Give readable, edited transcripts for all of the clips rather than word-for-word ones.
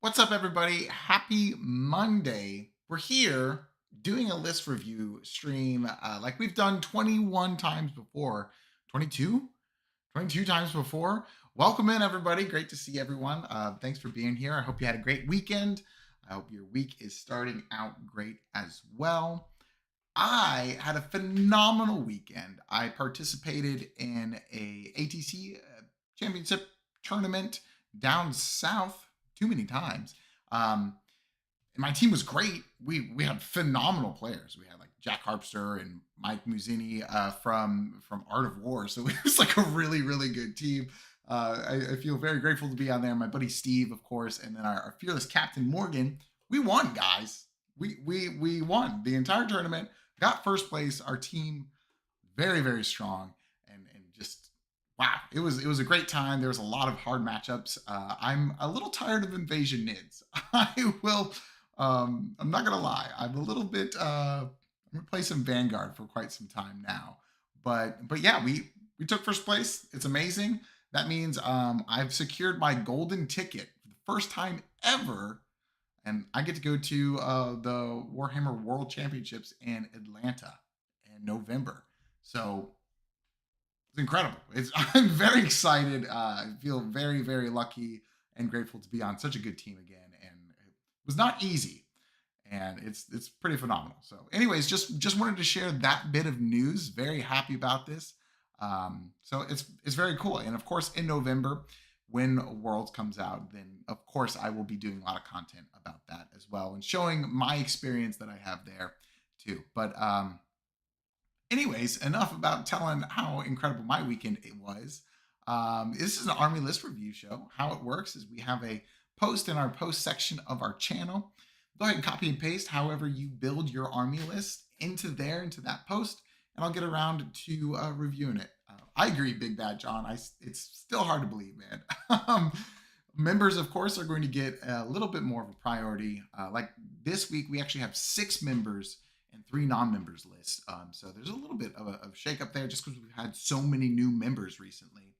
What's up, everybody? Happy Monday. We're here doing a list review stream like we've done 21 times before. 22? 22 times before. Welcome in, everybody. Great to see everyone. Thanks for being here. I hope you had a great weekend. I hope your week is starting out great as well. I had a phenomenal weekend. I participated in a ATC championship tournament down south too many times. And my team was great. We had phenomenal players. We had like Jack Harpster and Mike Muzzini from Art of War. So it was like a really, really good team. I feel very grateful to be on there. My buddy Steve, of course, and then our fearless captain Morgan. We won, guys. We won the entire tournament. Got first place. Our team very, very strong, and just wow, it was a great time. There was a lot of hard matchups. I'm a little tired of invasion nids. I will. I'm not gonna lie. I'm a little bit. I'm gonna play some Vanguard for quite some time now. But yeah, we took first place. It's amazing. That means I've secured my golden ticket for the first time ever, and I get to go to the Warhammer World Championships in Atlanta in November. So it's incredible. I'm very excited. I feel very, very lucky and grateful to be on such a good team again. And it was not easy, and it's pretty phenomenal. So, anyways, just wanted to share that bit of news. Very happy about this. So it's very cool. And of course, in November, when Worlds comes out, then of course I will be doing a lot of content about that as well and showing my experience that I have there too. But anyways, enough about telling how incredible my weekend it was. This is an Army List review show. How it works is we have a post in our post section of our channel. Go ahead and copy and paste however you build your Army list into that post, and I'll get around to reviewing it. I agree, Big Bad John. It's still hard to believe, man. Members, of course, are going to get a little bit more of a priority. Like this week, we actually have 6 members and 3 non-members lists. So there's a little bit of a shake-up there just because we've had so many new members recently.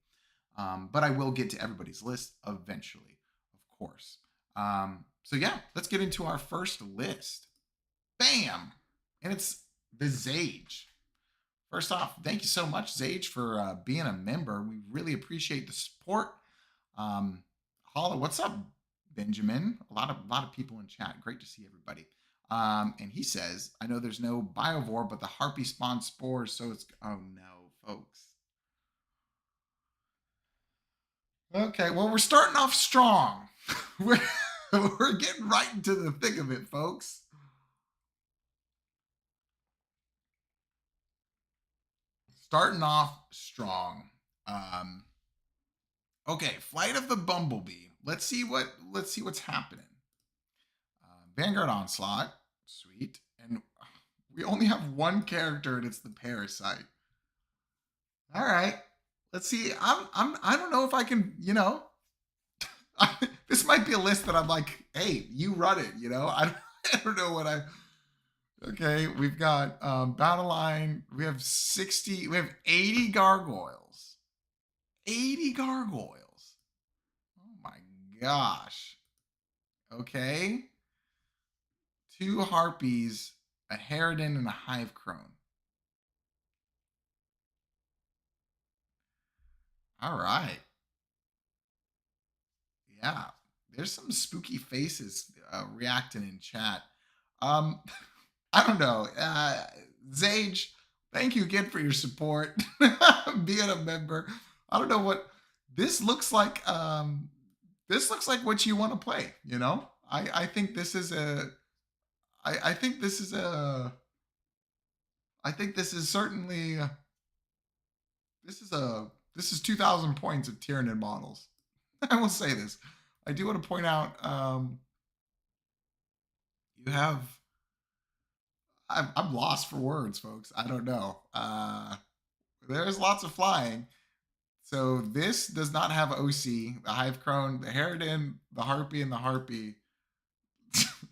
But I will get to everybody's list eventually, of course. So yeah, let's get into our first list. Bam! And it's the Zage. First off, thank you so much, Zage, for being a member. We really appreciate the support. Holla, what's up, Benjamin? A lot of people in chat. Great to see everybody. And he says, I know there's no biovore, but the harpy spawns spores, so it's... Oh, no, folks. Okay, well, we're starting off strong. we're getting right into the thick of it, folks. Starting off strong. Okay, Flight of the Bumblebee. Let's see what's happening. Vanguard Onslaught, sweet, and we only have one character, and it's the Parasite. All right, let's see. I don't know if I can, this might be a list that I'm like, hey, you run it, I don't know what I. Okay, we've got Battle Line. We have 80 gargoyles. 80 gargoyles. Oh my gosh. Okay. 2 harpies, a Harridan, and a hive crone. All right. Yeah, there's some spooky faces reacting in chat. I don't know. Zage, thank you again for your support. Being a member. I don't know what this looks like. This looks like what you want to play, I think this is a I think this is a I think this is certainly this is 2,000 points of Tyranid models. I will say this. I do want to point out you have I'm lost for words, folks. I don't know. There's lots of flying. So this does not have OC. The Hive Crone, the Harridan, the Harpy, and the Harpy.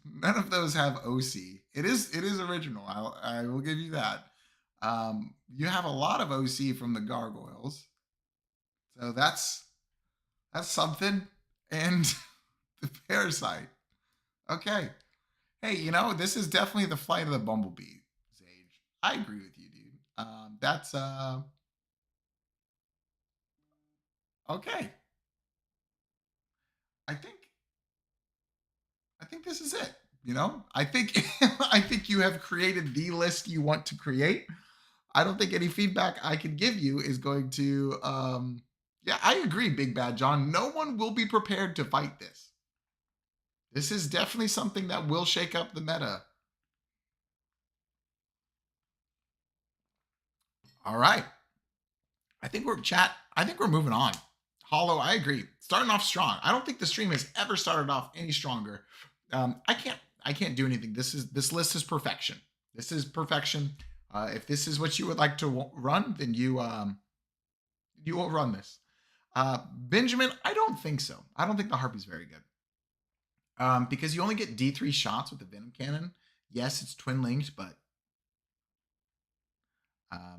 None of those have OC. It is original. I will give you that. You have a lot of OC from the gargoyles, so that's something. And the parasite. Okay. Hey, this is definitely the flight of the bumblebee, Sage. I agree with you, dude. That's okay. I think I think this is it. I think I think you have created the list you want to create. I don't think any feedback I can give you is going to yeah, I agree, Big Bad John. No one will be prepared to fight this. This is definitely something that will shake up the meta. All right. I think we're moving on. Hollow, I agree. Starting off strong. I don't think the stream has ever started off any stronger. I can't do anything. This list is perfection. This is perfection. If this is what you would like to run, then you will run this. Benjamin, I don't think so. I don't think the Harpy's very good. Because you only get D3 shots with the Venom Cannon. Yes, it's twin linked, but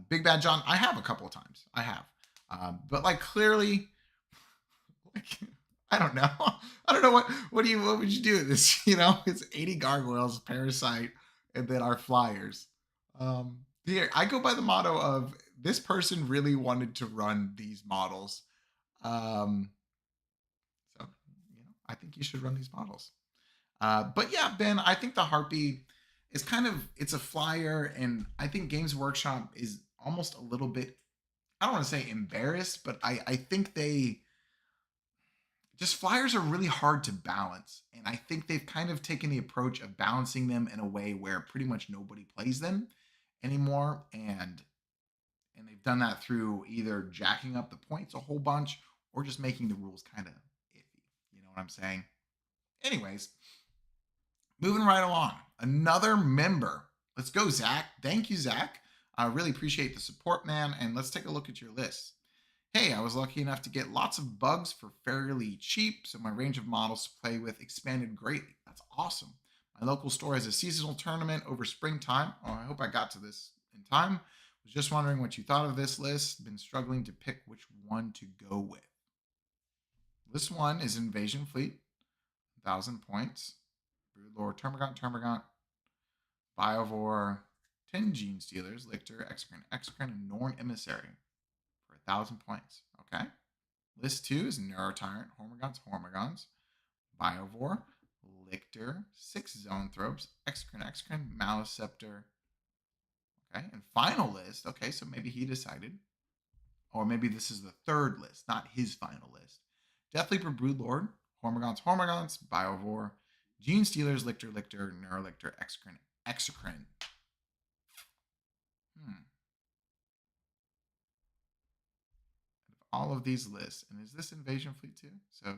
Big Bad John, I have a couple of times. I have. But like clearly, like, I don't know. I don't know what would you do with this? It's 80 gargoyles, parasite, and then our flyers. Here I go by the motto of this person really wanted to run these models. So I think you should run these models. But yeah, Ben, I think the Harpy is it's a flyer, and I think Games Workshop is almost a little bit, I don't want to say embarrassed, but I think they just flyers are really hard to balance. And I think they've kind of taken the approach of balancing them in a way where pretty much nobody plays them anymore. And they've done that through either jacking up the points a whole bunch or just making the rules kind of iffy. You know what I'm saying? Anyways, moving right along. Another member. Let's go, Zach. Thank you, Zach. I really appreciate the support, man. And let's take a look at your list. Hey, I was lucky enough to get lots of bugs for fairly cheap, so my range of models to play with expanded greatly. That's awesome. My local store has a seasonal tournament over springtime. Oh, I hope I got to this in time. Was just wondering what you thought of this list. Been struggling to pick which one to go with. This one is Invasion Fleet, 1,000 points. Broodlord, Termagant, Biovore, 10 Gene Stealers, Lictor, Exocrine, and Norn Emissary for 1,000 points. Okay. List 2 is Neurotyrant, Hormagons, Biovore, Lictor, 6 Zoanthropes, Exocrine, Maliceptor. Okay. And final list. Okay, so maybe he decided. Or maybe this is the third list, not his final list. Death Leaper, Broodlord, Hormagons, Biovore, Gene Stealers, Lictor, Neurolictor, Exocrine. All of these lists, and is this Invasion Fleet too? So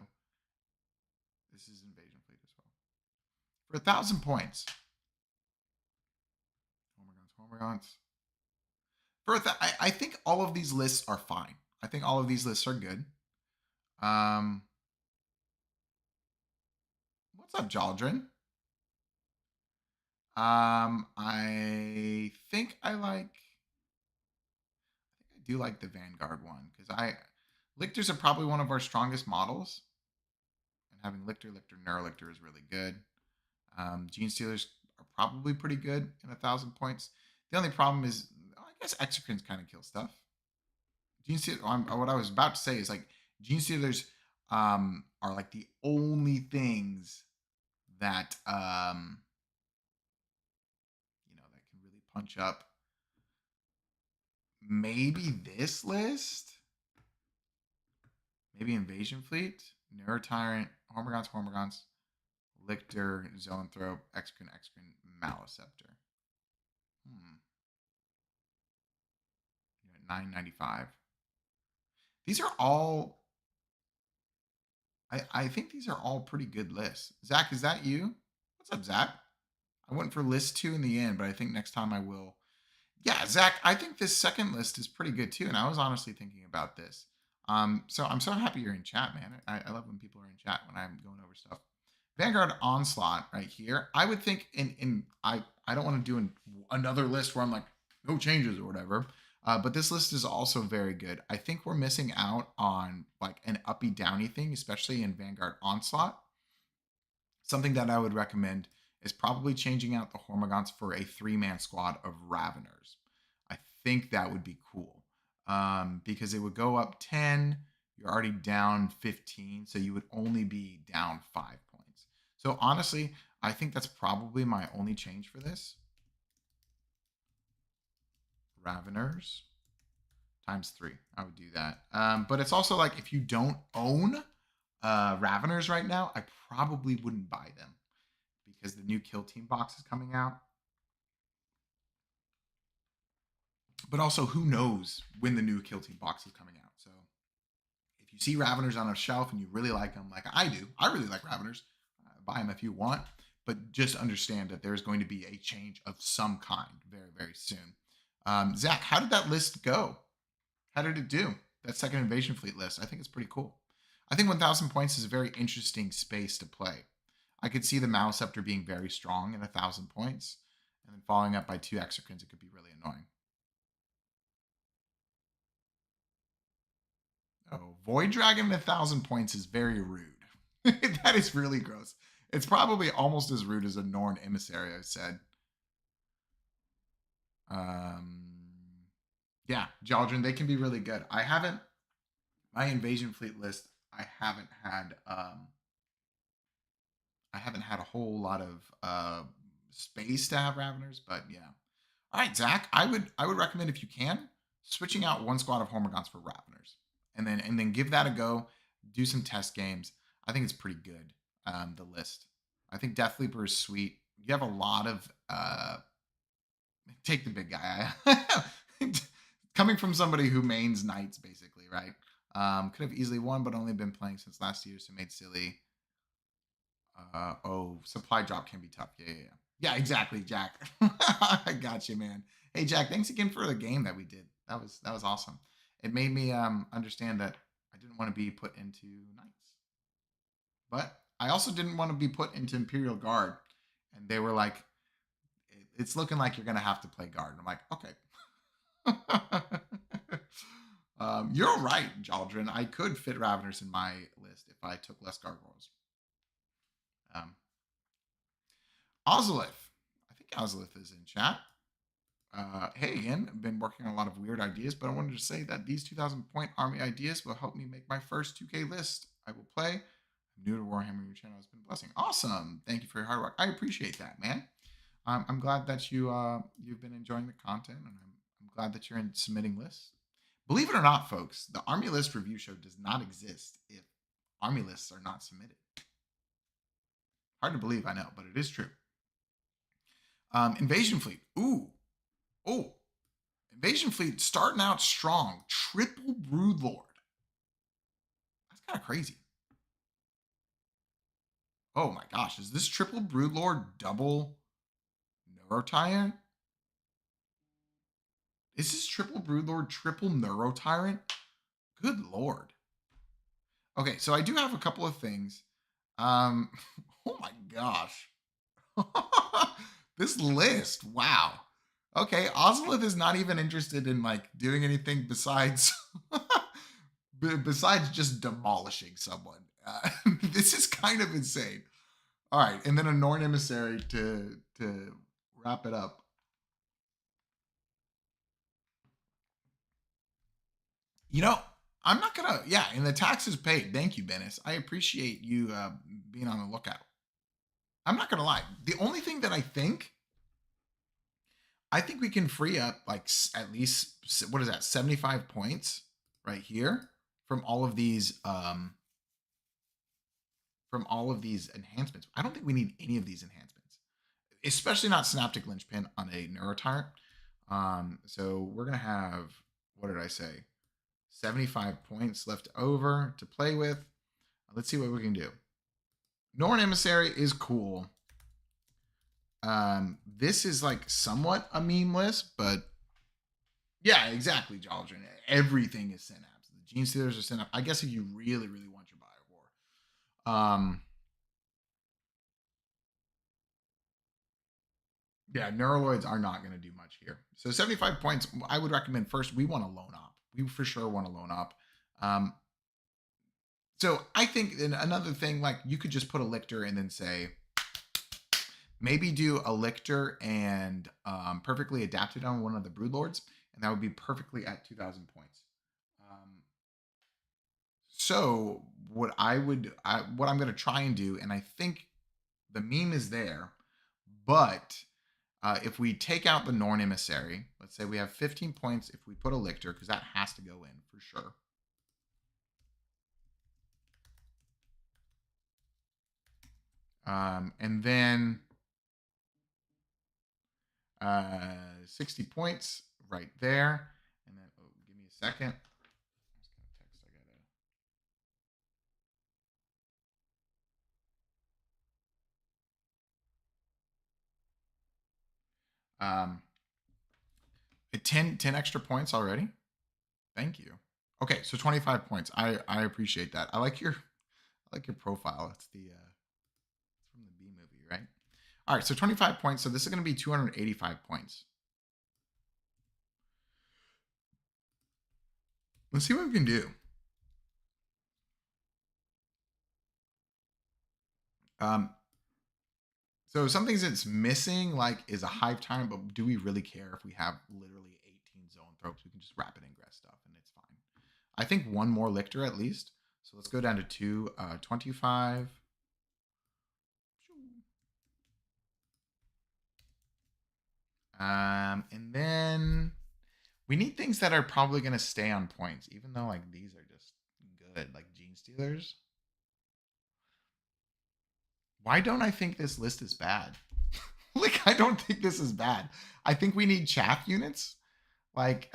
this is Invasion Fleet as well. For 1,000 points. Hormagons. I think all of these lists are fine. I think all of these lists are good. What's up, Jaldrin? I think I do like the Vanguard one because Lictors are probably one of our strongest models, and having Lictor, Neurolictor is really good. Gene Stealers are probably pretty good in 1,000 points. The only problem is, I guess Exocrines kind of kill stuff. Gene Stealers, what I was about to say is like Gene Stealers are like the only things that that can really punch up. Maybe this list. Maybe Invasion Fleet, Neurotyrant, Hormagons, Lictor, Zoanthrope, Exocrine, Maliceptor. 995. These are all. I think these are all pretty good lists. Zach, is that you? What's up, Zach? I went for list 2 in the end, but I think next time I will. Yeah, Zach, I think this second list is pretty good too. And I was honestly thinking about this. So I'm so happy you're in chat, man. I love when people are in chat when I'm going over stuff. Vanguard Onslaught right here. I would think I don't want to do another list where I'm like no changes or whatever. But this list is also very good. I think we're missing out on like an uppy downy thing, especially in Vanguard Onslaught. Something that I would recommend is probably changing out the Hormagaunts for a 3-man squad of Raveners. I think that would be cool because it would go up 10. You're already down 15, so you would only be down 5 points. So honestly, I think that's probably my only change for this. Raveners times 3. I would do that. But it's also like if you don't own Raveners right now, I probably wouldn't buy them because the new Kill Team box is coming out. But also, who knows when the new Kill Team box is coming out. So if you see Raveners on a shelf and you really like them, like I do, I really like Raveners, buy them if you want. But just understand that there's going to be a change of some kind very, very soon. Zach, how did that list go? How did it do? That second Invasion Fleet list. I think it's pretty cool. I think 1,000 points is a very interesting space to play. I could see the Maliceptor being very strong at 1,000 points, and then following up by 2 Exarchins, it could be really annoying. Oh, Void Dragon at 1,000 points is very rude. That is really gross. It's probably almost as rude as a Norn Emissary, I said. Yeah, Jaldrin, they can be really good. My Invasion Fleet list, I haven't had a whole lot of space to have Raveners, but yeah. All right, Zach, I would recommend if you can switching out 1 squad of Hormagaunts for Raveners, and then give that a go. Do some test games. I think it's pretty good. The list. I think Deathleaper is sweet. You have a lot of take the big guy. Coming from somebody who mains knights, basically, right? Could have easily won, but only been playing since last year, so made silly. Supply drop can be tough. Yeah, exactly, Jack. I got you, man. Hey, Jack, thanks again for the game that we did. That was awesome. It made me understand that I didn't want to be put into knights, but I also didn't want to be put into Imperial Guard, and they were like, "It's looking like you're gonna have to play Guard." And I'm like, "Okay." You're right, Jaldrin. I could fit Raveners in my list if I took less Gargoyles. Ozolith. I think Ozolith is in chat. Hey again, I've been working on a lot of weird ideas, but I wanted to say that these 2,000 point army ideas will help me make my first 2K list. I will play. I'm new to Warhammer. Your channel has been a blessing. Awesome. Thank you for your hard work. I appreciate that, man. I'm glad that you've been enjoying the content, and I'm glad that you're submitting lists. Believe it or not, folks, the Army List Review Show does not exist if Army lists are not submitted. Hard to believe, I know, but it is true. Invasion Fleet. Invasion Fleet starting out strong. Triple Broodlord. That's kind of crazy. Oh my gosh, is this Triple Broodlord double Neurotyrant? Is this Triple Broodlord triple Neurotyrant? Good lord. Okay, so I do have a couple of things. Oh my gosh. This list, wow. Okay, Ozolith is not even interested in like doing anything besides besides just demolishing someone. This is kind of insane. All right, and then a Norn Emissary to wrap it up. You know, I'm not gonna. Yeah, and the taxes paid. Thank you, Bennis. I appreciate you being on the lookout. I'm not gonna lie. The only thing that I think we can free up like at least what is that 75 points right here from all of these enhancements. I don't think we need any of these enhancements, especially not Synaptic Linchpin on a Neurotyrant. So we're gonna have, what did I say, 75 points left over to play with. Let's see what we can do. Norn Emissary is cool. This is like somewhat a meme list, but yeah, exactly, Jolly. Everything is synapse. The gene stealers are synapse. I guess if you really, really want your Biowar. Yeah, neuraloids are not going to do much here. So 75 points, I would recommend first, we want to loan up. We for sure want to loan up. So I think another thing, like you could just put a lictor and then say, maybe do a lictor and perfectly adapted on one of the broodlords, and that would be perfectly at 2,000 points. So what I'm going to try and do, and I think the meme is there, but if we take out the Norn Emissary, let's say we have 15 points if we put a lictor, because that has to go in for sure. And then 60 points right there. And then, oh, give me a second. Um, 10 extra points already. Thank you. Okay, so 25 points. I appreciate that. I like your profile. It's the it's from the B movie, right? All right, so 25 points. So this is going to be 285 points. Let's see what we can do. So some things that's missing, like, is a hive tyrant, but do we really care if we have literally 18 zoanthropes? We can just rapid ingress stuff and it's fine. I think one more lictor at least. So let's go down to 25. And then we need things that are probably going to stay on points, even though like these are just good, like gene stealers. Why don't I think this list is bad? Like, I don't think this is bad. I think we need chaff units. Like,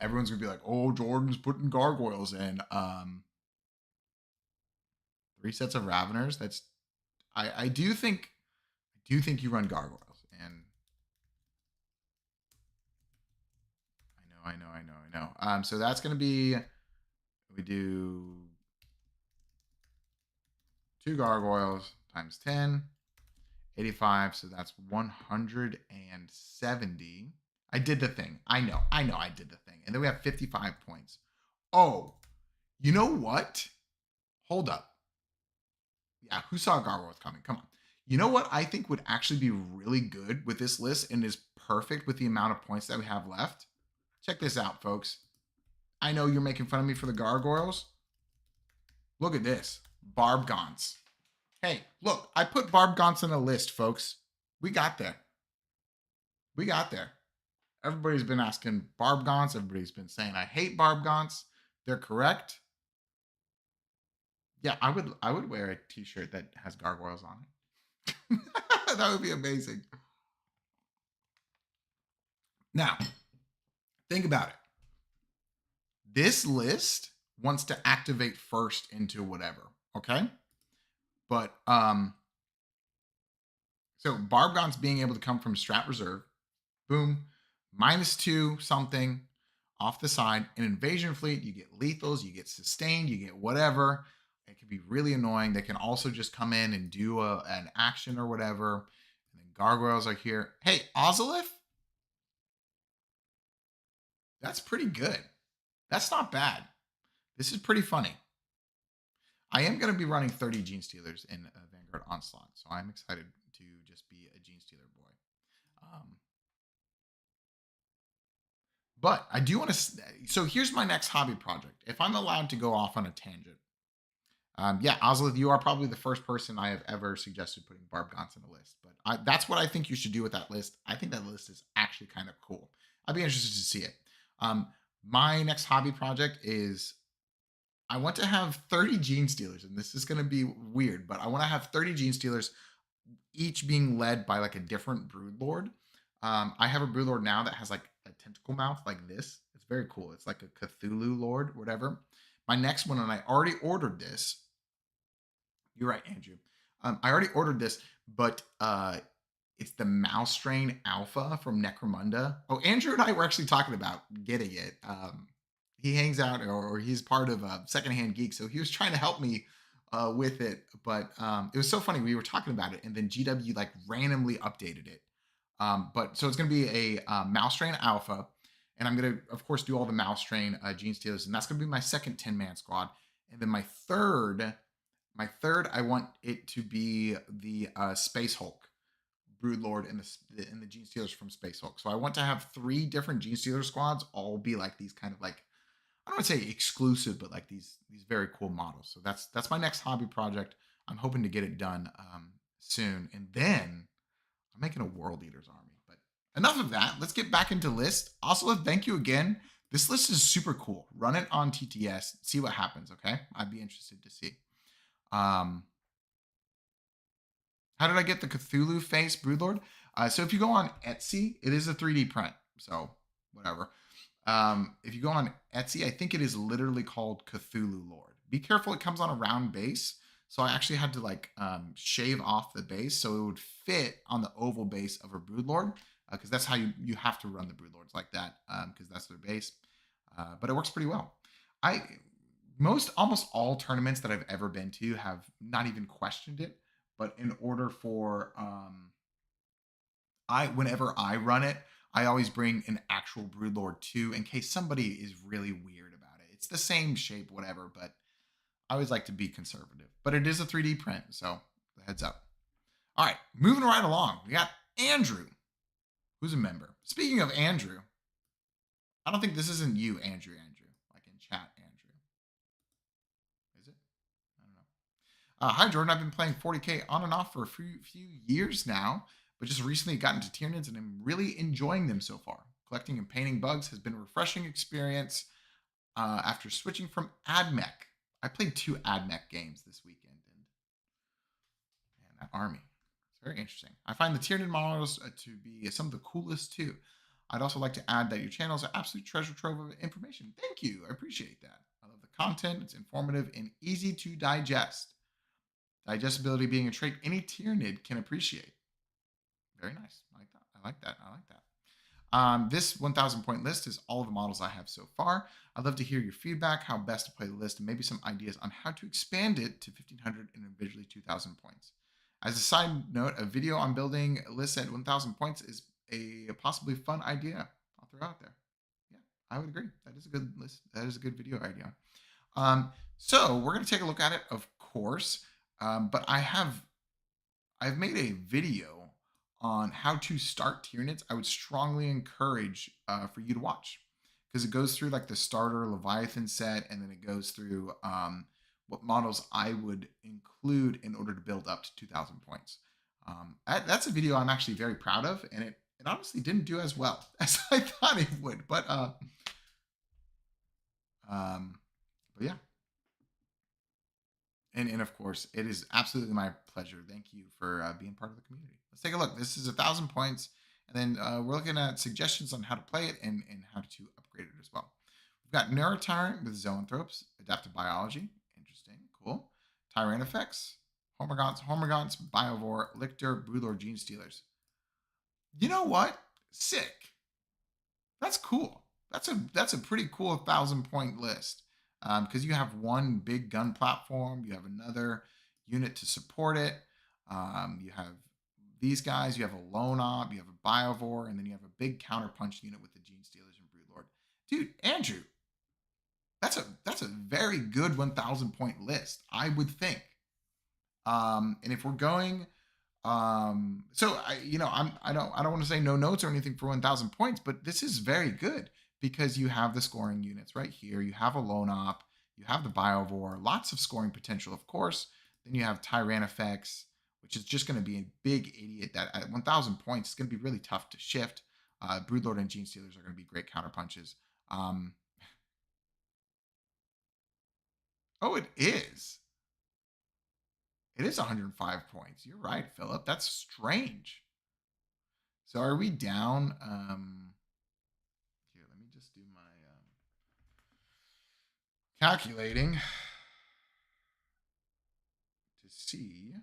everyone's gonna be like, "Oh, Jordan's putting gargoyles in." 3 sets of Raveners. That's I do think you run gargoyles, and I know. So that's gonna be, we do 2 gargoyles times 10, 85. So that's 170. I did the thing. I know I did the thing. And then we have 55 points. Oh, you know what? Hold up. Yeah, who saw gargoyles coming? Come on. You know what I think would actually be really good with this list and is perfect with the amount of points that we have left? Check this out, folks. I know you're making fun of me for the gargoyles. Look at this. Barb Gaunts. Hey, look, I put Barb Gaunts on a list, folks. We got there. We got there. Everybody's been asking Barb Gaunts. Everybody's been saying I hate Barb Gaunts. They're correct. Yeah, I would wear a t-shirt that has gargoyles on it. That would be amazing. Now, think about it. This list wants to activate first into whatever, okay? But so Barb Gaunts being able to come from Strat Reserve, boom, -2 something off the side. An invasion fleet, you get lethals, you get sustained, you get whatever. It can be really annoying. They can also just come in and do an action or whatever. And then gargoyles are here. Hey, Ozolith? That's pretty good. That's not bad. This is pretty funny. I am going to be running 30 Gene Stealers in Vanguard Onslaught, so I'm excited to just be a Gene Stealer boy. But I do want to. So here's my next hobby project. If I'm allowed to go off on a tangent, yeah, Ozolith, you are probably the first person I have ever suggested putting Barb Gaunts on the list. But that's what I think you should do with that list. I think that list is actually kind of cool. I'd be interested to see it. My next hobby project is I want to have 30 Gene Stealers, and this is going to be weird, but I want to have 30 Gene Stealers, each being led by like a different Broodlord. I have a Broodlord now that has like a tentacle mouth like this. It's very cool. It's like a Cthulhu Lord, whatever. My next one, and I already ordered this. You're right, Andrew. I already ordered this, but It's the mouse strain alpha from Necromunda. Oh, Andrew and I were actually talking about getting it. He hangs out or he's part of Secondhand Geek, so he was trying to help me with it. But it was so funny. We were talking about it, and then GW like randomly updated it. But so it's going to be a mouse strain alpha, and I'm going to, of course, do all the mouse strain gene stealers, and that's going to be my second 10-man squad. And then my third, I want it to be the Space Hulk. Broodlord and the Gene Stealers from Space Hulk. So I want to have 3 different Gene Stealer squads all be like these kind of like, I don't want to say exclusive, but like these very cool models. So that's my next hobby project. I'm hoping to get it done soon, and then I'm making a World Eaters army. But enough of that. Let's get back into list. Also, thank you again. This list is super cool. Run it on TTS. See what happens. Okay, I'd be interested to see. How did I get the Cthulhu face Broodlord? So if you go on Etsy, it is a 3D print. So whatever. If you go on Etsy, I think it is literally called Cthulhu Lord. Be careful, it comes on a round base. So I actually had to like shave off the base so it would fit on the oval base of a Broodlord, because that's how you have to run the Broodlords like that, because that's their base. But it works pretty well. Almost all tournaments that I've ever been to have not even questioned it. But in order for whenever I run it, I always bring an actual Broodlord too, in case somebody is really weird about it. It's the same shape, whatever, but I always like to be conservative. But it is a 3D print, so heads up. All right, moving right along. We got Andrew, who's a member. Speaking of Andrew, I don't think this isn't you, Andrew, like in chat, Andrew. Is it? I don't know. Hi, Jordan. I've been playing 40K on and off for a few years now, but just recently got into Tyranids and I'm really enjoying them so far. Collecting and painting bugs has been a refreshing experience after switching from AdMech. I played 2 AdMech games this weekend, and man, that army, it's very interesting. I find the Tyranid models to be some of the coolest too. I'd also like to add that your channel is an absolute treasure trove of information. Thank you. I appreciate that. I love the content. It's informative and easy to digest. Digestibility being a trait any Tyranid can appreciate. Very nice. I like that. I like that. I like that. This 1,000 point list is all of the models I have so far. I'd love to hear your feedback, how best to play the list, and maybe some ideas on how to expand it to 1,500 and eventually 2,000 points. As a side note, a video on building lists at 1,000 points is a possibly fun idea. I'll throw out there. Yeah, I would agree. That is a good list. That is a good video idea. So we're going to take a look at it, of course. But I've made a video on how to start Tyranids. I would strongly encourage for you to watch, because it goes through like the starter Leviathan set, and then it goes through what models I would include in order to build up to 2,000 points. That's a video I'm actually very proud of, and it honestly didn't do as well as I thought it would. But yeah. And of course, it is absolutely my pleasure. Thank you for being part of the community. Let's take a look. This is 1,000 points. And then we're looking at suggestions on how to play it and how to upgrade it as well. We've got Neurotyrant with Zoanthropes, Adaptive Biology. Interesting. Cool. Tyrannifex, Hormagaunts, Biovore, Lictor, Broodlord, Gene Stealers. You know what? Sick. That's cool. That's a pretty cool 1,000 point list. Because you have one big gun platform, you have another unit to support it, you have these guys, you have a lone op, you have a Biovore, and then you have a big counterpunch unit with the Gene Stealers and Broodlord. Dude, Andrew, that's a very good 1,000 point list, I would think. And if we're going, so I don't want to say no notes or anything for 1,000 points, but this is very good, because you have the scoring units right here. You have a lone op, you have the Biovore, lots of scoring potential, of course. Then you have Tyrannifex, which is just going to be a big idiot that at 1,000 points is going to be really tough to shift. Broodlord and Gene Stealers are going to be great counterpunches. Oh, it is. It is 105 points. You're right, Philip. That's strange. So are we down? Here, let me just do my calculating to see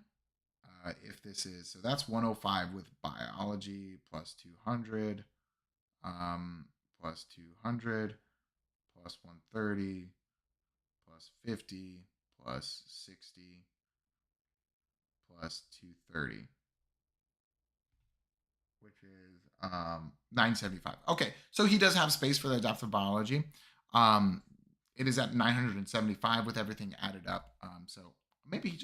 if this is, so that's 105 with biology plus 200, um, plus 200, plus 130, plus 50, plus 60, plus 230, which is 975. Okay, so he does have space for the adaptive biology. It is at 975 with everything added up. So maybe he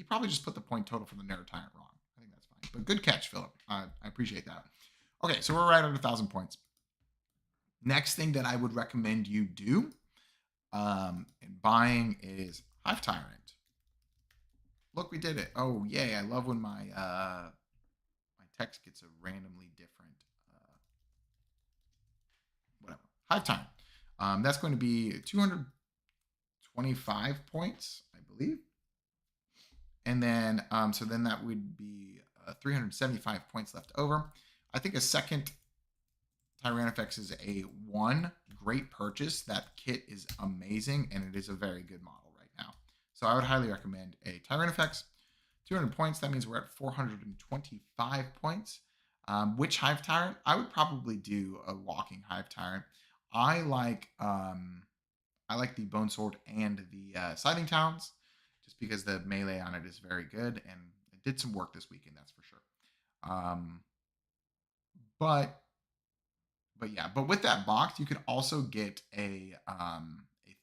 probably just put the point total for the narrow tyrant wrong. I think that's fine. But good catch, Philip. I appreciate that. Okay, so we're right at 1,000 points. Next thing that I would recommend you do in buying is Hive Tyrant. Look, we did it. Oh, yay. I love when my my text gets a randomly different whatever. Hive Tyrant. That's going to be 225 points, I believe. And then, so then that would be 375 points left over. I think a second Tyranifex is a great purchase. That kit is amazing, and it is a very good model right now. So I would highly recommend a Tyranifex. 200 points, that means we're at 425 points. Which Hive Tyrant? I would probably do a walking Hive Tyrant. I like the Bone Sword and the Scything Talons, just because the melee on it is very good, and it did some work this weekend, that's for sure. But yeah, but with that box, you could also get a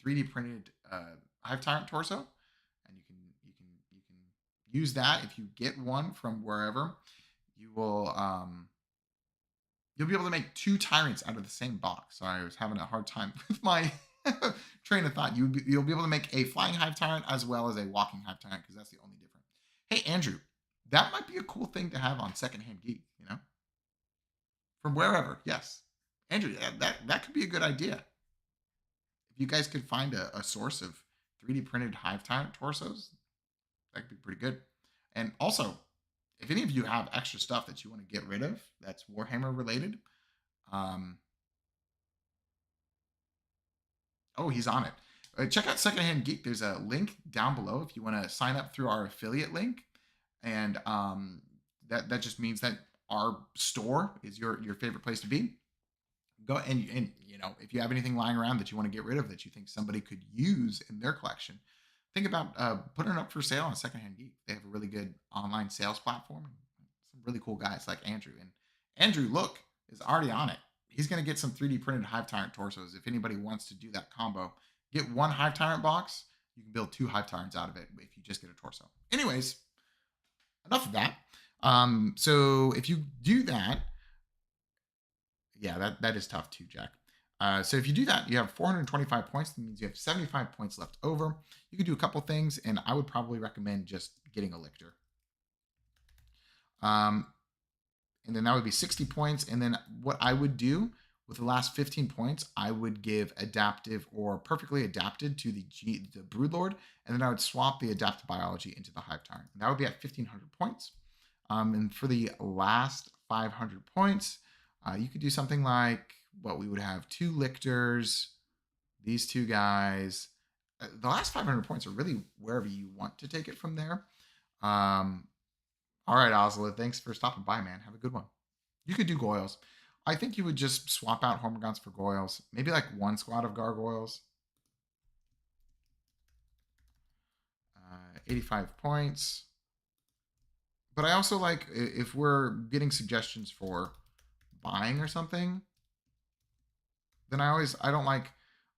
3D printed Hive Tyrant torso, and you can use that if you get one from wherever. You will you'll be able to make 2 tyrants out of the same box. Sorry, I was having a hard time with my train of thought. You'll be able to make a flying Hive Tyrant as well as a walking Hive Tyrant, because that's the only difference. Hey, Andrew, that might be a cool thing to have on Secondhand Geek, from wherever. Yes, Andrew, that could be a good idea. If you guys could find a source of 3D printed Hive Tyrant torsos, that could be pretty good. And also, if any of you have extra stuff that you want to get rid of that's Warhammer related, oh, he's on it. Check out Secondhand Geek. There's a link down below if you want to sign up through our affiliate link, and that just means that our store is your favorite place to be. Go and if you have anything lying around that you want to get rid of that you think somebody could use in their collection, think about putting it up for sale on Secondhand Geek. They have a really good online sales platform. Some really cool guys like Andrew. And Andrew, look, is already on it. He's going to get some 3D printed Hive Tyrant torsos. If anybody wants to do that combo, get 1 Hive Tyrant box. You can build 2 Hive Tyrants out of it if you just get a torso. Anyways, enough of that. So if you do that, yeah, that is tough too, Jack. So if you do that, you have 425 points. That means you have 75 points left over. You can do a couple things, and I would probably recommend just getting a lictor. And then that would be 60 points. And then what I would do with the last 15 points, I would give adaptive or perfectly adapted to the Broodlord, and then I would swap the adaptive biology into the Hive Tyrant. And that would be at 1,500 points. And for the last 500 points, you could do something like what we would have 2 lictors, these 2 guys. The last 500 points are really wherever you want to take it from there. All right, Osla, thanks for stopping by, man. Have a good one. You could do Goyles. I think you would just swap out Hormagaunts for Goyles. Maybe like 1 squad of Gargoyles. 85 points. But I also like, if we're getting suggestions for buying or something, then I don't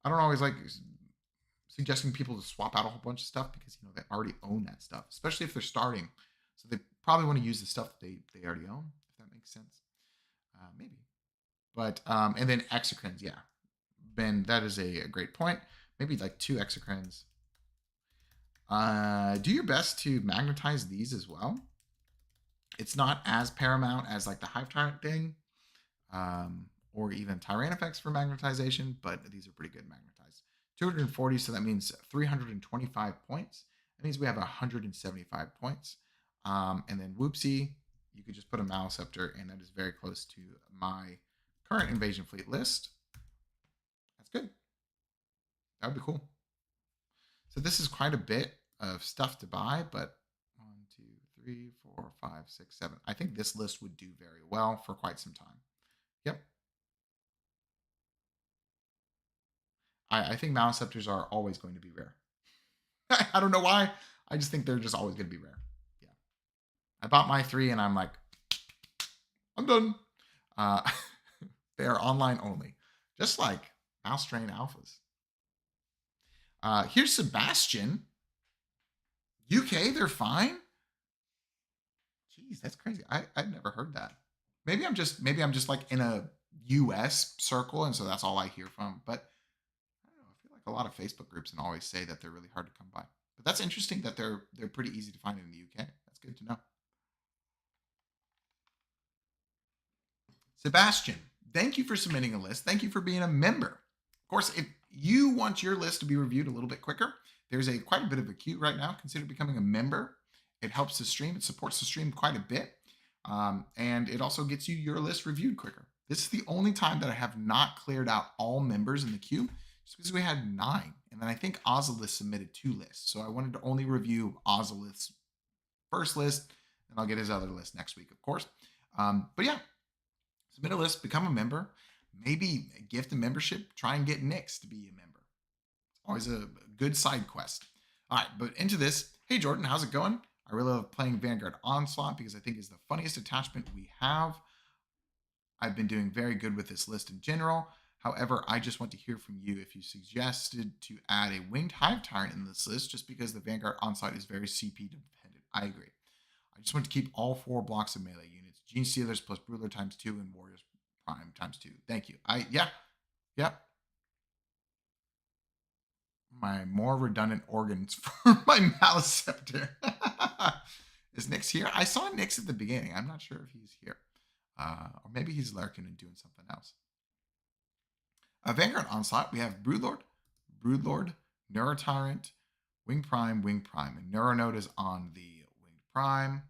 always like suggesting people to swap out a whole bunch of stuff, because they already own that stuff, especially if they're starting. So they probably want to use the stuff that they already own, if that makes sense. Maybe. But and then Exocrines, yeah. Ben, that is a great point. Maybe like 2 Exocrines. Do your best to magnetize these as well. It's not as paramount as like the Hive Tyrant thing, or even Tyranifex for magnetization, but these are pretty good magnetized. 240, so that means 325 points. That means we have 175 points. And then Whoopsie, you could just put a Maliceptor, and that is very close to my current Invasion Fleet list. That's good. That would be cool. So this is quite a bit of stuff to buy, but 1, 2, 3, 4, 5, 6, 7. I think this list would do very well for quite some time. Yep. I think Maliceptors are always going to be rare. I don't know why. I just think they're just always going to be rare. Yeah. I bought my 3 and I'm like, I'm done. Uh, they are online only, just like Mouse Train Alphas. Here's Sebastian. UK, they're fine. Jeez, that's crazy. I've never heard that. Maybe I'm just like in a US circle, and so that's all I hear from. But I don't know. I feel like a lot of Facebook groups and always say that they're really hard to come by. But that's interesting that they're pretty easy to find in the UK. That's good to know. Sebastian, thank you for submitting a list. Thank you for being a member. Of course, if you want your list to be reviewed a little bit quicker, there's quite a bit of a queue right now. Consider becoming a member. It helps the stream. It supports the stream quite a bit. And it also gets you your list reviewed quicker. This is the only time that I have not cleared out all members in the queue, just because we had 9. And then I think Ozolith submitted 2 lists. So I wanted to only review Ozolith's first list, and I'll get his other list next week, of course. But yeah, submit a list, become a member, maybe gift a membership, try and get Nyx to be a member. It's always a good side quest. All right, but into this. Hey, Jordan, how's it going? I really love playing Vanguard Onslaught because I think it's the funniest attachment we have. I've been doing very good with this list in general. However, I just want to hear from you if you suggested to add a Winged Hive Tyrant in this list, just because the Vanguard Onslaught is very CP dependent. I agree. I just want to keep all 4 blocks of melee units. Gene Stealers plus Ruler times 2 and Warriors Prime times 2. Thank you. Yeah. My more redundant organs for my Maliceptor. Is Nyx here? I saw Nyx at the beginning. I'm not sure if he's here. Or maybe he's lurking and doing something else. Vanguard Onslaught, we have Broodlord, Neurotyrant, Wing Prime, and Neuronode is on the Winged Prime.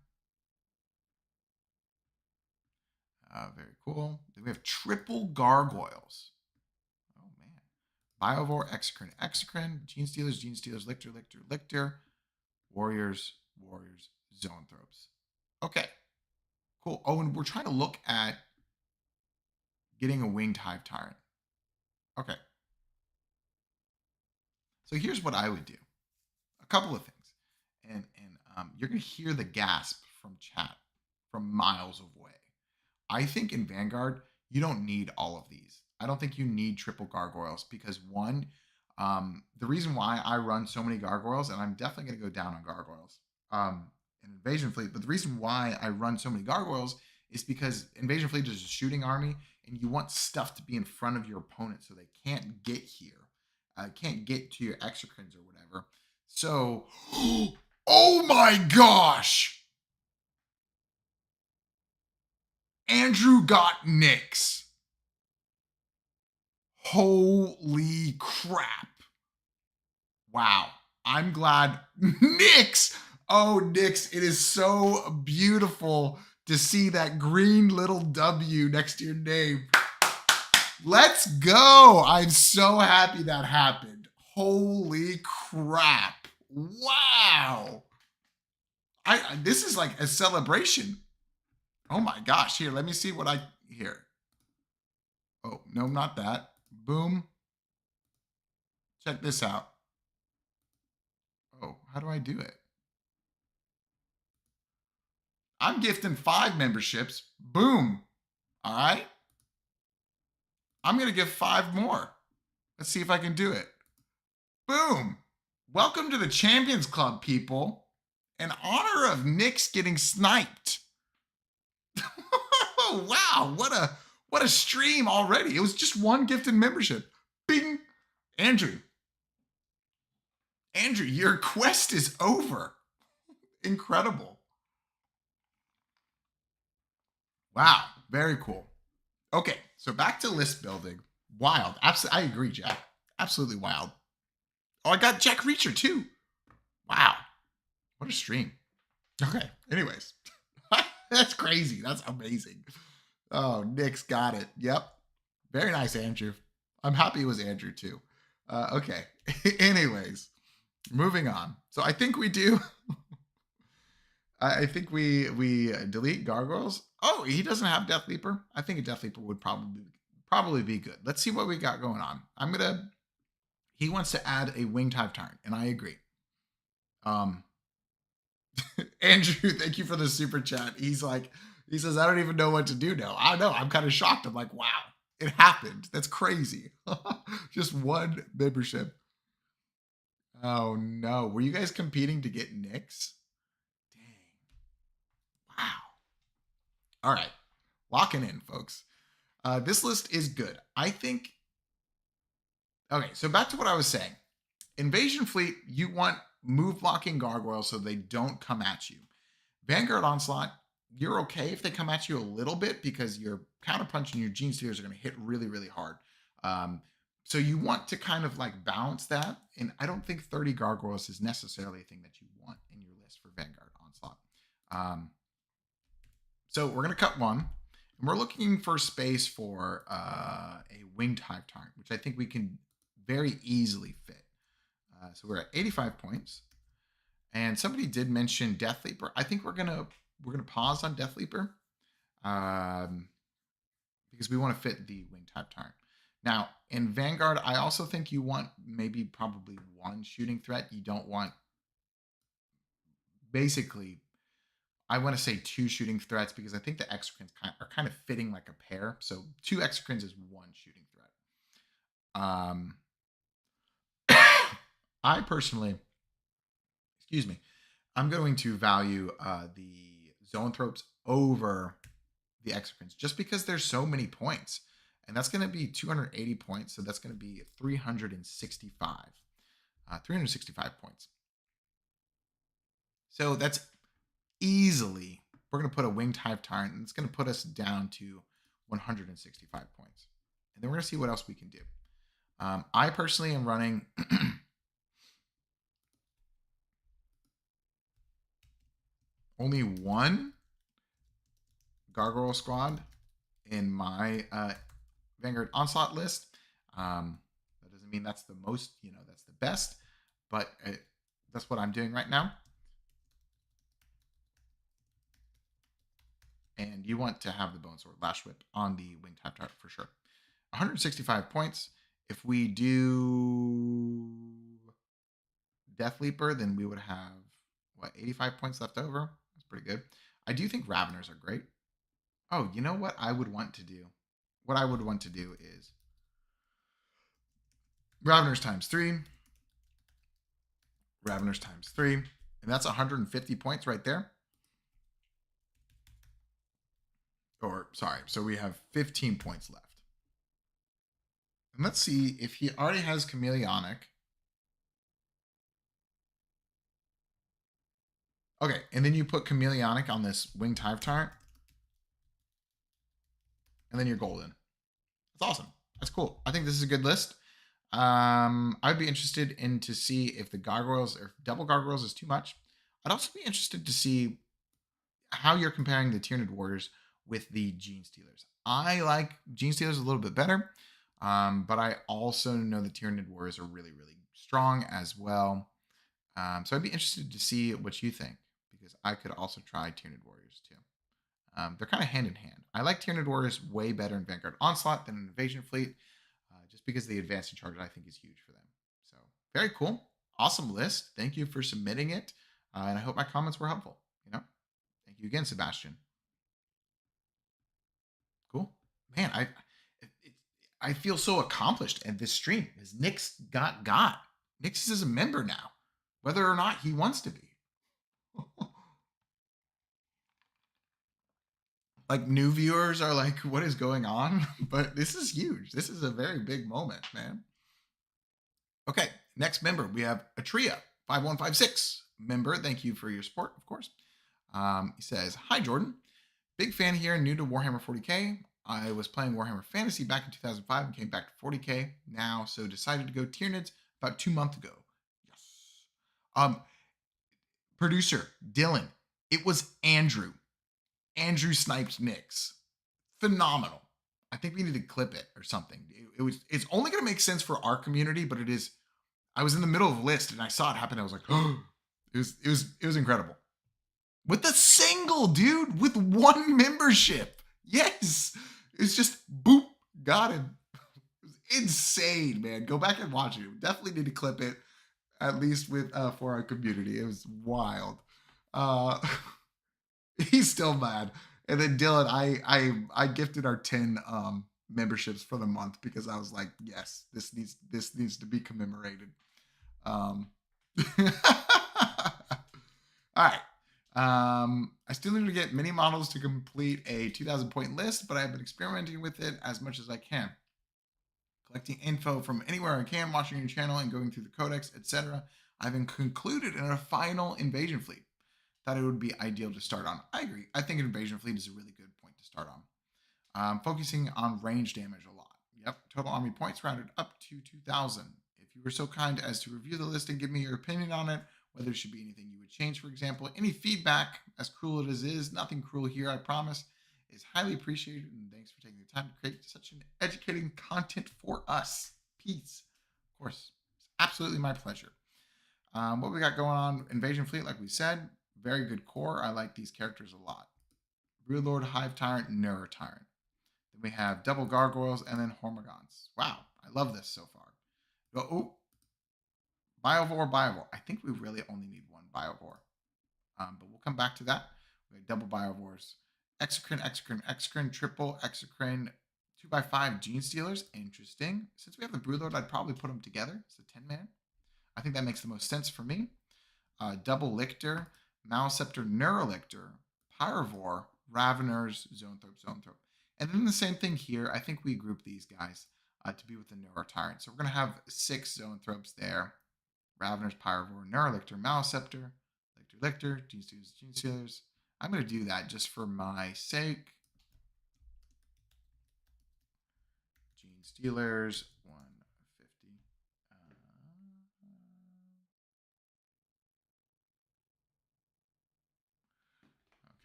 Very cool. Then we have triple Gargoyles. Oh, man. Biovore, Exocrine, Gene Stealers, Lictor, Warriors, Zoanthropes. Okay, cool. Oh, and we're trying to look at getting a Winged Hive Tyrant. Okay. So here's what I would do. A couple of things. And you're going to hear the gasp from chat from miles away. I think in Vanguard, you don't need all of these. I don't think you need triple Gargoyles because one, the reason why I run so many Gargoyles, and I'm definitely going to go down on Gargoyles in Invasion Fleet, but the reason why I run so many Gargoyles is because Invasion Fleet is a shooting army, and you want stuff to be in front of your opponent so they can't get here, can't get to your Exocrines or whatever. So, oh my gosh! Andrew got Nyx. Holy crap. Wow. I'm glad. Nyx! Oh, Nyx, it is so beautiful to see that green little W next to your name. Let's go. I'm so happy that happened. Holy crap. Wow. This is like a celebration. Oh my gosh. Here, let me see what I hear. Oh, no, not that. Boom. Check this out. Oh, how do I do it? I'm gifting 5 memberships. Boom. All right. I'm going to give 5 more. Let's see if I can do it. Boom. Welcome to the Champions Club, people. In honor of Nyx getting sniped. Wow, what a stream already. It was just 1 gifted membership. Bing. Andrew, your quest is over. Incredible. Wow, very cool. Okay, so back to list building. Wild. Absolutely, I agree, Jack. Absolutely wild. Oh, I got Jack Reacher too. Wow. What a stream. Okay, anyways. That's crazy. That's amazing. Oh, Nyx got it. Yep. Very nice, Andrew. I'm happy it was Andrew too. Okay. Anyways, moving on. So I think we do. I think we delete gargoyles. Oh, he doesn't have Death Leaper. I think a Death Leaper would probably be good. Let's see what we got going on. I'm gonna. He wants to add a winged hive tyrant, and I agree. Um, Andrew, thank you for the super chat. He says, I don't even know what to do now. I know. I'm kind of shocked. I'm like, wow, it happened. That's crazy. Just one membership. Oh no. Were you guys competing to get Knicks? Dang. Wow. All right. Locking in, folks. This list is good. I think. Okay, so back to what I was saying. Invasion Fleet, you want move blocking gargoyles so they don't come at you. Vanguard Onslaught, you're okay if they come at you a little bit because your counterpunch and your Gene Stealers are going to hit really, really hard. So you want to kind of like balance that. And I don't think 30 gargoyles is necessarily a thing that you want in your list for Vanguard Onslaught. So we're going to cut one. And we're looking for space for a winged hive tyrant, which I think we can very easily fit. So we're at 85 points. And somebody did mention Death Leaper. I think we're gonna pause on Death Leaper because we want to fit the winged hive tyrant. Now in Vanguard, I also think you want probably one shooting threat. You don't want basically. I want to say two shooting threats because I think the exocrines are kind of fitting like a pair. So two exocrines is one shooting threat. I personally, excuse me, I'm going to value the Zoanthropes over the exocrines just because there's so many points. And that's going to be 280 points. So that's going to be 365. 365 points. So that's easily, we're going to put a winged hive tyrant, and it's going to put us down to 165 points. And then we're going to see what else we can do. I personally am running only one gargoyle squad in my Vanguard Onslaught list. That doesn't mean that's the most, that's the best, but that's what I'm doing right now. And you want to have the Bone Sword Lash Whip on the winged hive tyrant for sure. 165 points. If we do Death Leaper, then we would have, 85 points left over? That's pretty good. I do think Raveners are great. Oh, you know what I would want to do? What I would want to do is Raveners times 3. Raveners times 3. And that's 150 points right there. Or, sorry, so we have 15 points left. And let's see if he already has Chameleonic. Okay, and then you put Chameleonic on this winged hive tyrant. And then you're golden. That's awesome. That's cool. I think this is a good list. I'd be interested in to see if the gargoyles or double gargoyles is too much. I'd also be interested to see how you're comparing the Tyranid Warriors with the Gene Stealers. I like Gene Stealers a little bit better, but I also know the Tyranid Warriors are really, really strong as well. So I'd be interested to see what you think because I could also try Tyranid Warriors too. They're kind of hand in hand. I like Tyranid Warriors way better in Vanguard Onslaught than in Invasion Fleet, just because the advancing charge I think is huge for them. So very cool, awesome list. Thank you for submitting it, and I hope my comments were helpful. Thank you again, Sebastian. Cool, man. I feel so accomplished at this stream. As Nick's got Nick's is a member now, whether or not he wants to be. Like new viewers are like, what is going on? But this is huge. This is a very big moment, man. Okay, next member, we have Atria 5156 member. Thank you for your support, of course. He says, hi, Jordan. Big fan here, new to Warhammer 40K. I was playing Warhammer Fantasy back in 2005 and came back to 40K now, so decided to go Tyranids about 2 months ago. Yes. Producer, Dylan, it was Andrew. Andrew sniped Nyx. Phenomenal. I think we need to clip it or something. It's only going to make sense for our community, but it is. I was in the middle of a list and I saw it happen. I was like, oh, it was incredible. With a single, dude, with one membership. Yes. It's just boop, got him. It was insane, man. Go back and watch it. Definitely need to clip it, at least with for our community. It was wild. Uh he's still mad. And then Dylan, I gifted our 10 memberships for the month because I was like, yes, this needs to be commemorated. Um All right. I still need to get mini models to complete a 2,000 point list, but I've been experimenting with it as much as I can. Collecting info from anywhere I can, watching your channel, and going through the codex, etc. I've been concluded in a final invasion fleet. Thought it would be ideal to start on. I agree. I think an invasion fleet is a really good point to start on. Focusing on range damage a lot. Yep, total army points rounded up to 2,000. If you were so kind as to review the list and give me your opinion on it, whether it should be anything you would change, for example, any feedback, as cruel as it is, nothing cruel here, I promise, is highly appreciated. And thanks for taking the time to create such an educating content for us. Peace. Of course, it's absolutely my pleasure. What we got going on, Invasion Fleet, like we said, very good core. I like these characters a lot. Brood Lord, Hive Tyrant, Neuro Tyrant. Then we have double gargoyles and then hormigons. Wow, I love this so far. Oh, Biovore, Biovore. I think we really only need one Biovore. But we'll come back to that. We have double Biovores. Exocrine, Exocrine, Exocrine, triple Exocrine, 2x5 Gene Stealers. Interesting. Since we have the Broodlord, I'd probably put them together. It's a 10-man. I think that makes the most sense for me. Double Lictor, Maleceptor, Neurolictor, Pyrovore, Raveners, Zoanthrope, Zoanthrope. And then the same thing here. I think we group these guys to be with the Neuro Tyrant. So we're going to have 6 Zoanthropes there. Raveners, Pyrovore, Neurolictor, Maleceptor, Lictor, Gene Stealers, Gene Stealers. I'm going to do that just for my sake. Gene Stealers, 150.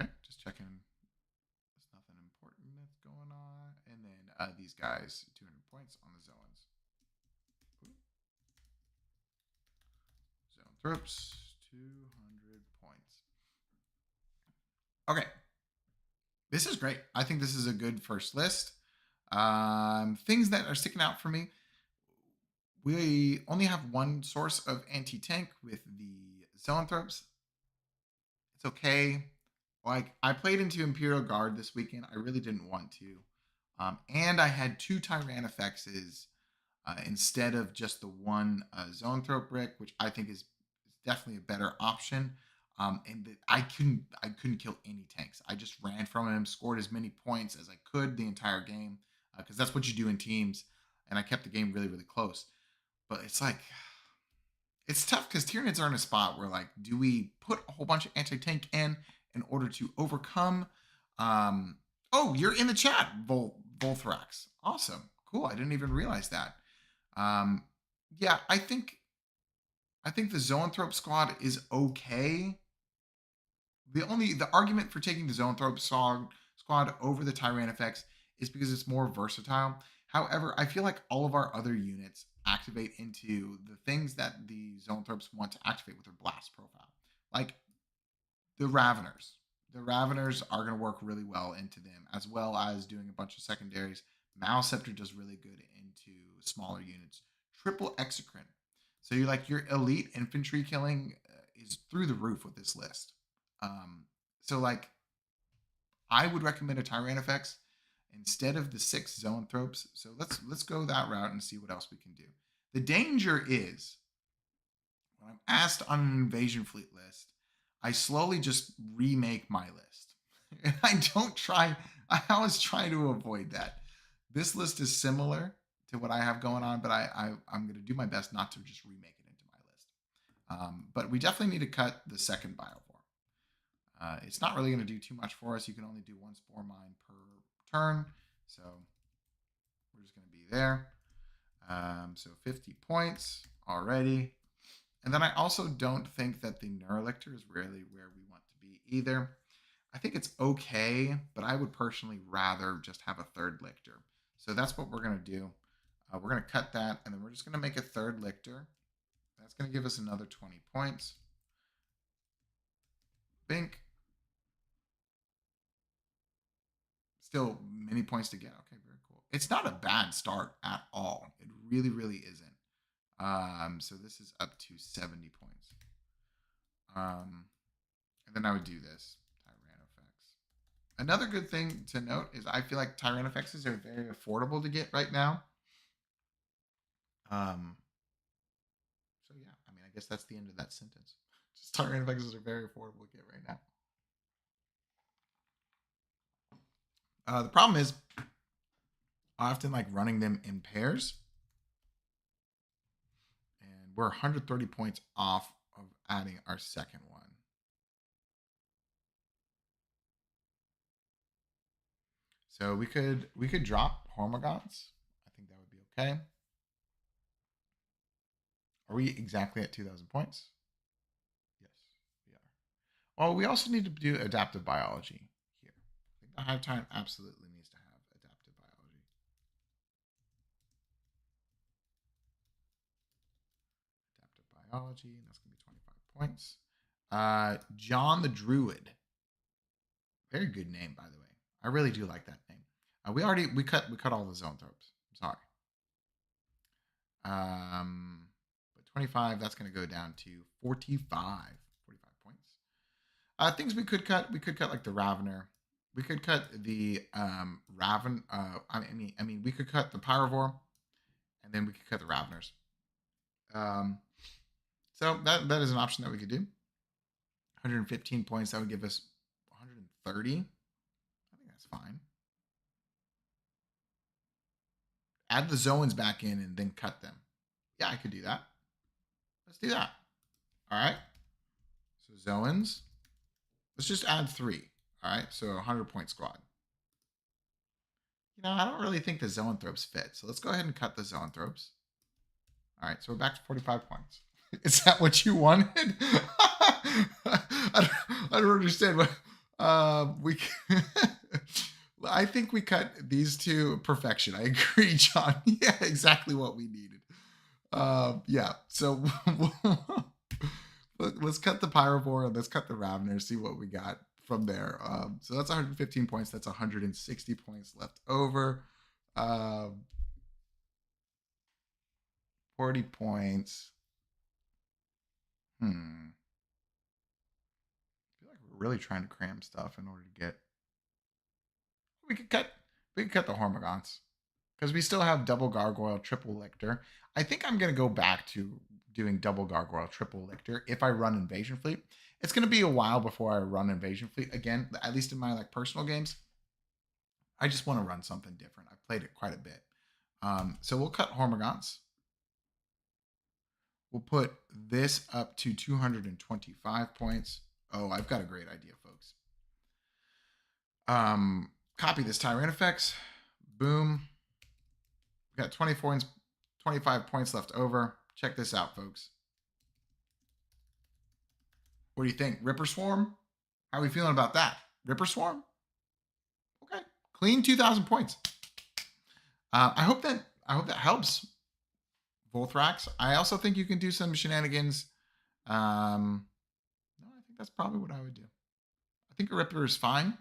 Okay, just checking. There's nothing important that's going on. And then these guys, 200 points on the Zoans. Zoanthropes, 200 points. Okay. This is great. I think this is a good first list. Things that are sticking out for me. We only have one source of anti-tank with the Zoanthropes. It's okay. Like, I played into Imperial Guard this weekend. I really didn't want to. And I had 2 Tyrannifexes instead of just the one Zoanthrope brick, which I think is definitely a better option. And I couldn't kill any tanks. I just ran from him, scored as many points as I could the entire game, because that's what you do in teams. And I kept the game really, really close. But it's like, it's tough because Tyranids are in a spot where, like, do we put a whole bunch of anti-tank in order to overcome? Oh, you're in the chat, Volthrax. Awesome, cool. I didn't even realize that. Yeah, I think the Zoanthrope squad is okay. The argument for taking the Zoanthrope squad over the Tyrannifex is because it's more versatile. However, I feel like all of our other units activate into the things that the Zoanthropes want to activate with their blast profile. Like the Raveners. The Raveners are going to work really well into them, as well as doing a bunch of secondaries. Maleceptor does really good into smaller units. Triple Exocrine. So you're like, your elite infantry killing is through the roof with this list. So like, I would recommend a Tyrannifex instead of the 6 Zoanthropes. So let's go that route and see what else we can do. The danger is when I'm asked on an invasion fleet list, I slowly just remake my list. And I always try to avoid that. This list is similar to what I have going on, but I'm going to do my best not to just remake it into my list. But we definitely need to cut the second Biovore. It's not really going to do too much for us. You can only do 1 Spore Mine per turn. So we're just going to be there. So 50 points already. And then I also don't think that the Neurolictor is really where we want to be either. I think it's okay, but I would personally rather just have a 3rd Lictor. So that's what we're going to do. We're going to cut that, and then we're just going to make a 3rd Lictor. That's going to give us another 20 points. Bink. Still many points to get. Okay, very cool. It's not a bad start at all. It really, really isn't. So this is up to 70 points. And then I would do this. Tyranofex. Another good thing to note is I feel like Tyranofexes are very affordable to get right now. So yeah, I mean, I guess that's the end of that sentence. Just Tyranofexes are very affordable to get right now. The problem is I often like running them in pairs. And we're 130 points off of adding our second one. So we could drop Hormagaunts. I think that would be okay. Are we exactly at 2,000 points? Yes, we are. Oh, we also need to do adaptive biology here. I think the Hive Tyrant absolutely needs to have adaptive biology. Adaptive biology, that's going to be 25 points. John the Druid. Very good name, by the way. I really do like that name. We cut all the Zoanthropes. I'm sorry. But 25, that's going to go down to 45 points. Things we could cut like the Ravener. We could cut the I mean we could cut the Pyrovore, and then we could cut the Raveners. So that is an option that we could do. 115 points, that would give us 130. I think that's fine. Add the Zoans back in and then cut them. Yeah, I could do that. Let's do that. All right. So Zoans. Let's just add 3. All right. So 100-point squad. You know, I don't really think the Zoanthropes fit. So let's go ahead and cut the Zoanthropes. All right. So we're back to 45 points. Is that what you wanted? I don't understand. But we. I think we cut these two perfection. I agree, John. Yeah, exactly what we needed. Yeah. So let's cut the Pyrovore and let's cut the Ravener. See what we got from there. So that's 115 points. That's 160 points left over. 40 points. I feel like we're really trying to cram stuff in order to get. We could cut the Hormagaunts because we still have double Gargoyle, triple Lictor. I think I'm gonna go back to doing double Gargoyle, triple Lictor if I run Invasion Fleet. It's gonna be a while before I run Invasion Fleet again. At least in my like personal games, I just want to run something different. I've played it quite a bit. So we'll cut Hormagaunts. We'll put this up to 225 points. Oh, I've got a great idea, folks. Copy this Tyranofex. Boom. We got 25 points left over. Check this out, folks. What do you think? Ripper Swarm? How are we feeling about that? Ripper Swarm? Okay. Clean 2,000 points. I hope that helps. Volthrax. I also think you can do some shenanigans. No, I think that's probably what I would do. I think a Ripper is fine.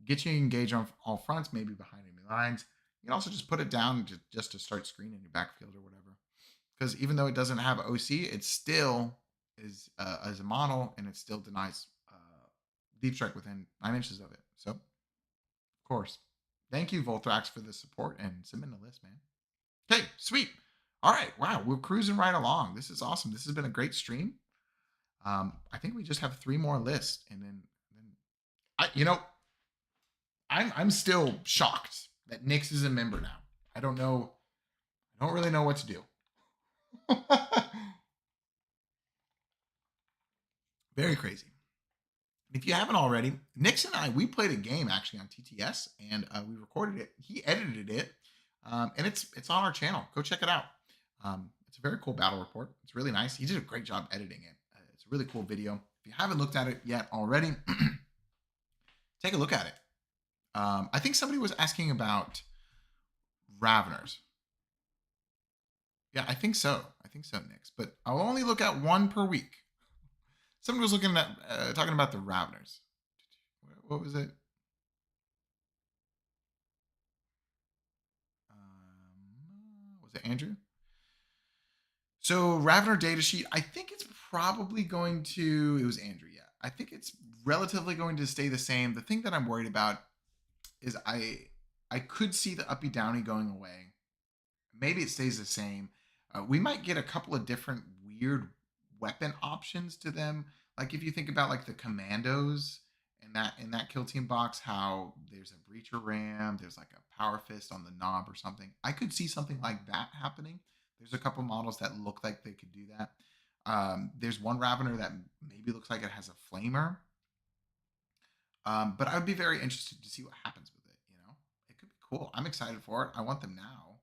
Get you engaged on all fronts, maybe behind enemy lines. You can also just put it down just to start screening your backfield or whatever. Because even though it doesn't have OC, it still is as a model, and it still denies deep strike within 9 inches of it. So, of course, thank you, Volthrax, for the support and submitting the list, man. Okay, sweet. All right, wow, we're cruising right along. This is awesome. This has been a great stream. I think we just have 3 more lists, and then I'm still shocked that Nyx is a member now. I don't really know what to do. Very crazy. If you haven't already, Nyx and I, we played a game actually on TTS, and we recorded it. He edited it, and it's on our channel. Go check it out. It's a very cool battle report. It's really nice. He did a great job editing it. It's a really cool video. If you haven't looked at it yet already, take a look at it. I think somebody was asking about Raveners. Yeah, I think so. Nyx. But I'll only look at 1 per week. Somebody was looking at talking about the Raveners. What was it? Was it Andrew? So Ravener data sheet, I think it's probably going to. It was Andrew, yeah. I think it's relatively going to stay the same. The thing that I'm worried about is I could see the uppy downy going away. Maybe it stays the same. We might get a couple of different weird weapon options to them. Like if you think about like the commandos in that kill team box, how there's a breacher ram, there's like a power fist on the knob or something. I could see something like that happening. There's a couple models that look like they could do that. There's one Ravener that maybe looks like it has a flamer. But I would be very interested to see what happens with it. It could be cool. I'm excited for it. I want them now.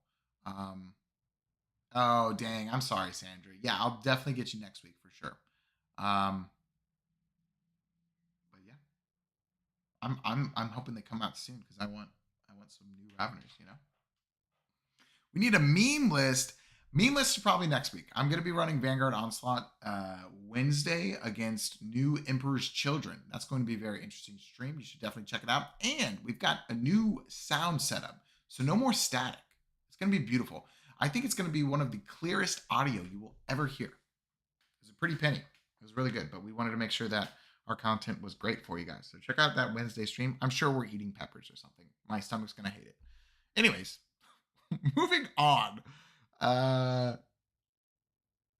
Oh dang, I'm sorry, Sandra. Yeah, I'll definitely get you next week for sure. Um, but yeah, I'm hoping they come out soon because I want some new Raveners. We need a meme list. Meme list is probably next week. I'm going to be running Vanguard Onslaught Wednesday against New Emperor's Children. That's going to be a very interesting stream. You should definitely check it out. And we've got a new sound setup, so no more static. It's going to be beautiful. I think it's going to be one of the clearest audio you will ever hear. It was a pretty penny. It was really good, but we wanted to make sure that our content was great for you guys. So check out that Wednesday stream. I'm sure we're eating peppers or something. My stomach's going to hate it. Anyways, moving on.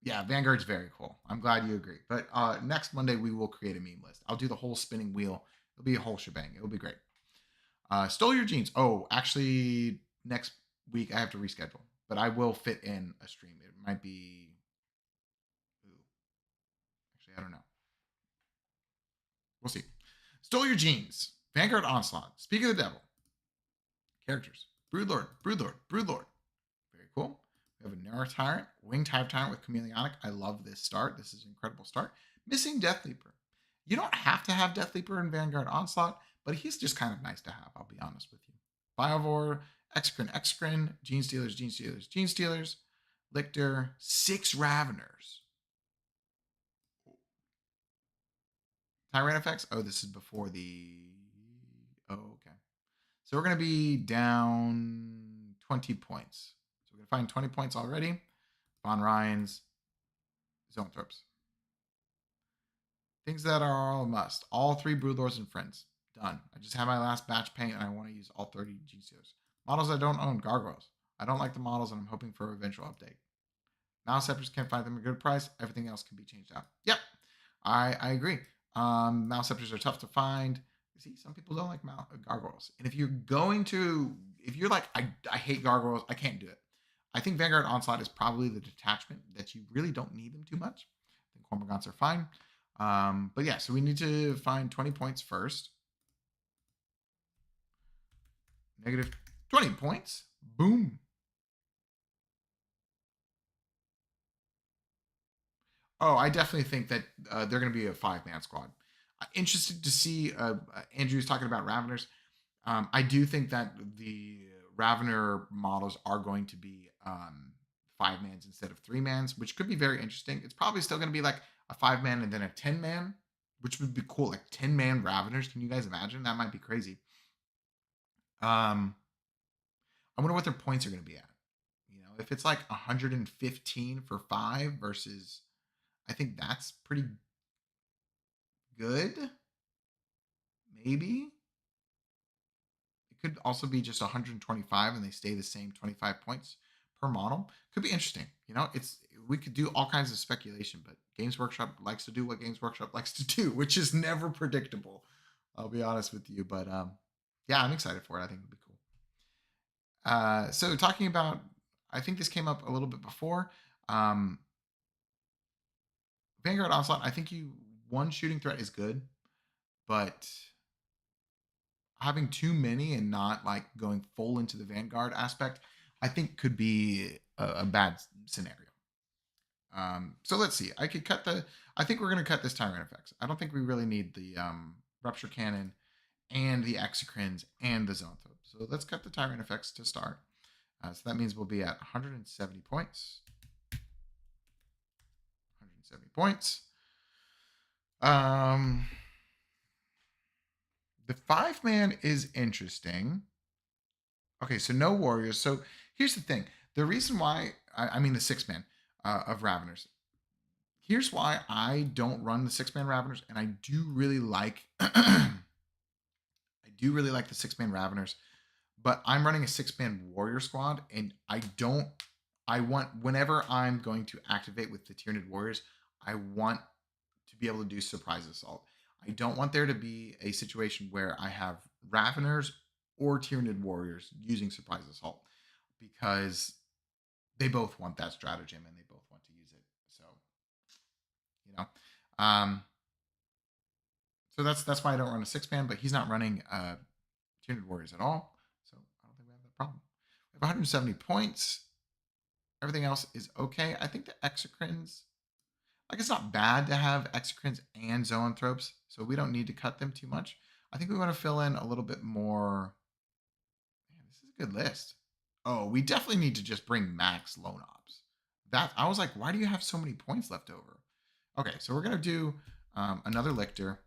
Yeah, Vanguard's very cool. I'm glad you agree. But next Monday we will create a meme list. I'll do the whole spinning wheel. It'll be a whole shebang. It'll be great. Stole your jeans. Oh, actually, next week I have to reschedule, but I will fit in a stream. It might be. Ooh, actually, I don't know. We'll see. Stole your jeans. Vanguard Onslaught. Speak of the Devil. Characters. Broodlord. Broodlord. Broodlord. Very cool. We have a Neuro Tyrant, Wing Type Tyrant with Chameleonic. I love this start. This is an incredible start. Missing Death Leaper. You don't have to have Death Leaper in Vanguard Onslaught, but he's just kind of nice to have, I'll be honest with you. Biovore, Exocrine, Gene Stealers, Gene Stealers, Gene Stealers, Lictor, 6 Raveners. Tyranid effects? Oh, this is before the. Oh, okay. So we're going to be down 20 points. So we're going to find 20 points already. Von Ryan's, Zoanthropes. Things that are all a must. All 3 Broodlords and Friends. Done. I just have my last batch paint and I want to use all 30 Gene Stealers. Models I don't own, Gargoyles. I don't like the models and I'm hoping for a eventual update. Mouse can't find them at a good price. Everything else can be changed out. Yep, I agree. Mouse are tough to find. See, some people don't like gargoyles. And if you're like, I hate gargoyles, I can't do it. I think Vanguard Onslaught is probably the detachment that you really don't need them too much. I think Cormorgants are fine. But yeah, so we need to find 20 points first. Negative 20 points. Boom. Oh, I definitely think that they're going to be a 5-man squad. Interested to see Andrew's talking about Raveners. I do think that the Ravener models are going to be 5-mans instead of 3-mans, which could be very interesting. It's probably still going to be like a 5-man and then a 10-man, which would be cool. Like 10-man Raveners. Can you guys imagine? That might be crazy. I wonder what their points are going to be at. If it's like 115 for 5 versus, I think that's pretty good. Maybe. It could also be just 125 and they stay the same 25 points per model. Could be interesting. We could do all kinds of speculation, but Games Workshop likes to do what Games Workshop likes to do, which is never predictable. I'll be honest with you, but yeah, I'm excited for it. I think it'll be cool. So talking about, I think this came up a little bit before. Vanguard Onslaught, I think one shooting threat is good, but having too many and not like going full into the Vanguard aspect, I think could be a bad scenario. So let's see. I think we're going to cut this Tyrant effects. I don't think we really need the Rupture Cannon and the Exocrines and the Zoanthrope. So let's cut the Tyrant effects to start. So that means we'll be at 170 points. 170 points. The 5-man is interesting. Okay, so no warriors. So here's the thing. The reason why, I mean, the six man of Raveners. Here's why I don't run the six man Raveners, and I do really like, I do really like the six man Raveners, but I'm running a six man warrior squad, and I don't. I want, whenever I'm going to activate with the Tyranid warriors, I want to be able to do surprise assault. I don't want there to be a situation where I have Raveners or Tyranid warriors using surprise assault, because they both want that stratagem and they both want to use it. So, you know, um, so that's why I don't run a six man. But he's not running Tyranid warriors at all, so I don't think we have that problem. We have 170 points. Everything else is okay. I think the exocrines, like, it's not bad to have exocrines and zoanthropes, so we don't need to cut them too much. I think we want to fill in a little bit more. Man, this is a good list. Oh, we definitely need to just bring max loan ops. That, I was like, why do you have so many points left over? Okay, so we're gonna do another lictor.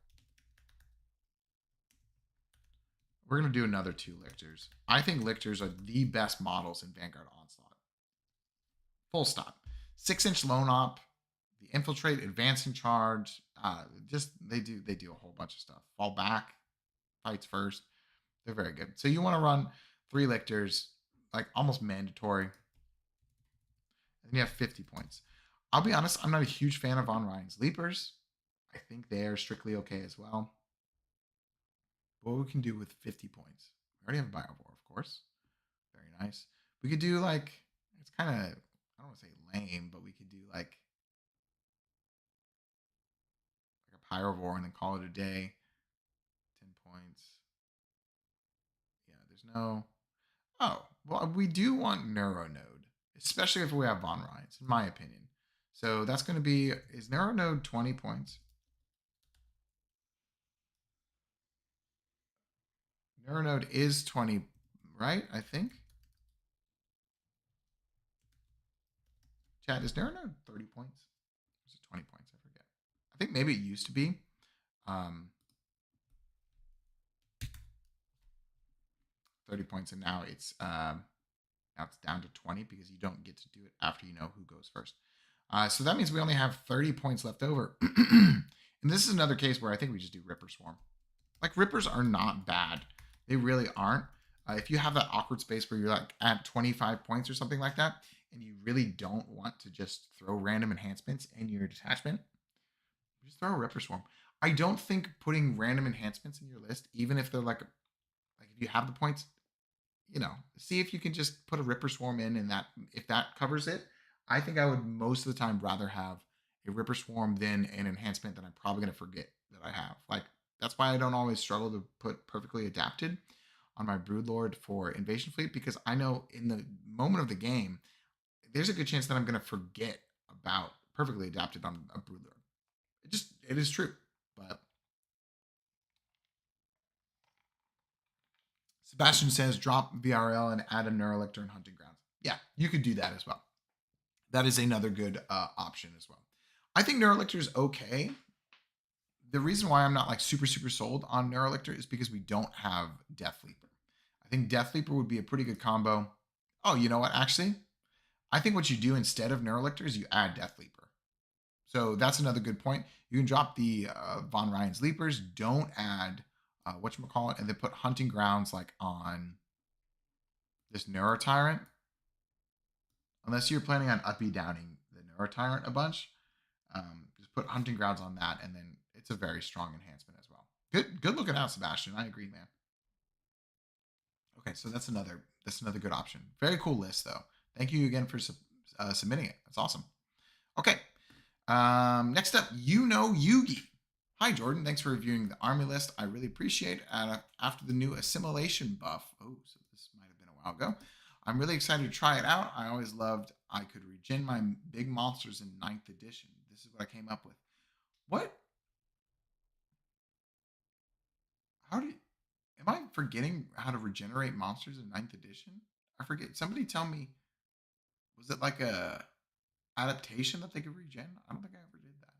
We're gonna do another two lictors. I think lictors are the best models in Vanguard Onslaught. Full stop. 6-inch loan op, the infiltrate, advancing charge. Just they do a whole bunch of stuff. Fall back, fights first. They're very good. So you want to run 3 lictors, like almost mandatory. And you have 50 points. I'll be honest, I'm not a huge fan of Von Ryan's leapers. I think they are strictly okay as well. But what we can do with 50 points? We already have a Biovore, of course. Very nice. We could do like, it's kind of, I don't want to say lame, but we could do like a Pyrovore and then call it a day. 10 points. Yeah, there's no. Oh, well, we do want Neuronode, especially if we have Von Ryan's, in my opinion. So that's going to be, is Neuronode 20 points? Neuronode is 20, right? I think. Chat, is Neuronode 30 points? Or is it 20 points? I forget. I think maybe it used to be. Um, 30 points, and now it's down to 20 because you don't get to do it after you know who goes first. So that means we only have 30 points left over. And this is another case where I think we just do Ripper Swarm. Like, Rippers are not bad. They really aren't. If you have that awkward space where you're like at 25 points or something like that, and you really don't want to just throw random enhancements in your detachment, just throw a Ripper Swarm. I don't think putting random enhancements in your list, even if they're like if you have the points, see if you can just put a Ripper Swarm in, and that, if that covers it, I think I would most of the time rather have a Ripper Swarm than an enhancement that I'm probably going to forget that I have. Like, that's why I don't always struggle to put perfectly adapted on my Broodlord for Invasion Fleet, because I know in the moment of the game, there's a good chance that I'm going to forget about perfectly adapted on a Broodlord. It is true, but Sebastian says drop VRL and add a Neurolictor and Hunting Grounds. Yeah, you could do that as well. That is another good option as well. I think Neurolictor is okay. The reason why I'm not like super sold on Neurolictor is because we don't have Death Leaper. I think Death Leaper would be a pretty good combo. Oh, you know what? Actually, I think what you do instead of Neurolictor is you add Death Leaper. So that's another good point. You can drop the Von Ryan's Leapers. Don't add whatchamacallit, and then put Hunting Grounds like on this Neurotyrant. Unless you're planning on uppy downing the Neurotyrant a bunch, just put Hunting Grounds on that, and then it's a very strong enhancement as well. Good looking out, Sebastian. I agree, man. Okay, so that's another good option. Very cool list, though. Thank you again for submitting it. That's awesome. Okay, next up, Yugi. Hi, Jordan. Thanks for reviewing the army list. I really appreciate it. After the new assimilation buff, so this might have been a while ago, I'm really excited to try it out. I always loved I could regen my big monsters in 9th edition. This is what I came up with. What? Am I forgetting how to regenerate monsters in 9th edition? I forget. Somebody tell me, was it like a adaptation that they could regen? I don't think I ever did that.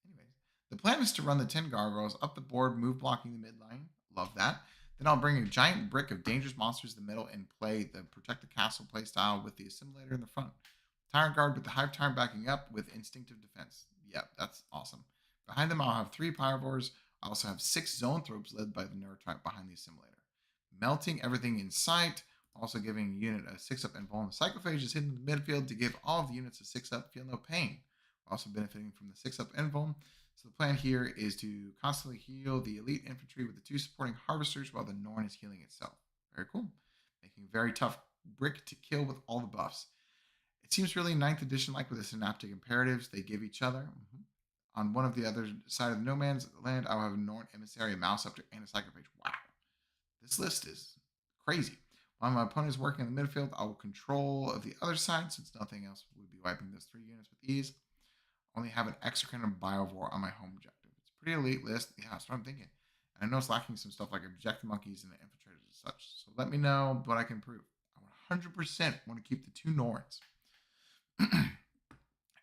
Anyways, the plan is to run the 10 gargoyles up the board, move blocking the mid lane. Love that. Then I'll bring a giant brick of dangerous monsters in the middle and play the protect the castle playstyle with the assimilator in the front. Tyrant guard with the hive tyrant backing up with instinctive defense. Yep, that's awesome. Behind them, I'll have 3 pyrovores. I also have 6 zoanthropes led by the neurotype behind the assimilator. Melting everything in sight, also giving unit a 6-up invul. The psychophage is hidden in the midfield to give all of the units a 6-up, feel no pain. Also benefiting from the 6-up invul. So the plan here is to constantly heal the elite infantry with the 2 supporting harvesters while the Norn is healing itself. Very cool. Making a very tough brick to kill with all the buffs. It seems really 9th edition like with the synaptic imperatives they give each other. On one of the other side of the no man's land, I'll have a Norn emissary, a mouse scepter, and a psychophage. Wow. This list is crazy. While my opponent is working in the midfield, I will control of the other side since nothing else would be wiping those 3 units with ease. Only have an exocrine and biovore on my home objective. It's a pretty elite list. Yeah, that's what I'm thinking. And I know it's lacking some stuff like objective monkeys and the infiltrators and such. So let me know what I can improve. I 100% want to keep the 2 Norns.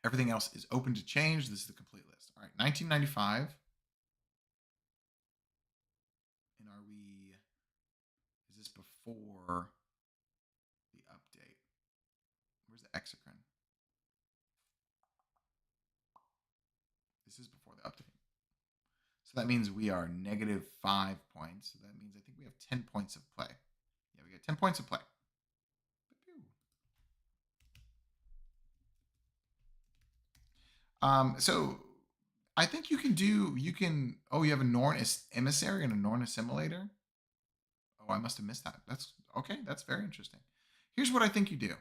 Everything else is open to change. This is the complete list. All right, 1995. And are we? Is this before the update? Where's the exocrine? This is before the update. So that means we are -5 points. So that means I think we have 10 points of play. Yeah, we get 10 points of play. So I think you can, oh, you have a Norn emissary and a Norn assimilator. Oh, I must have missed that. That's okay. That's very interesting. Here's what I think you do. Do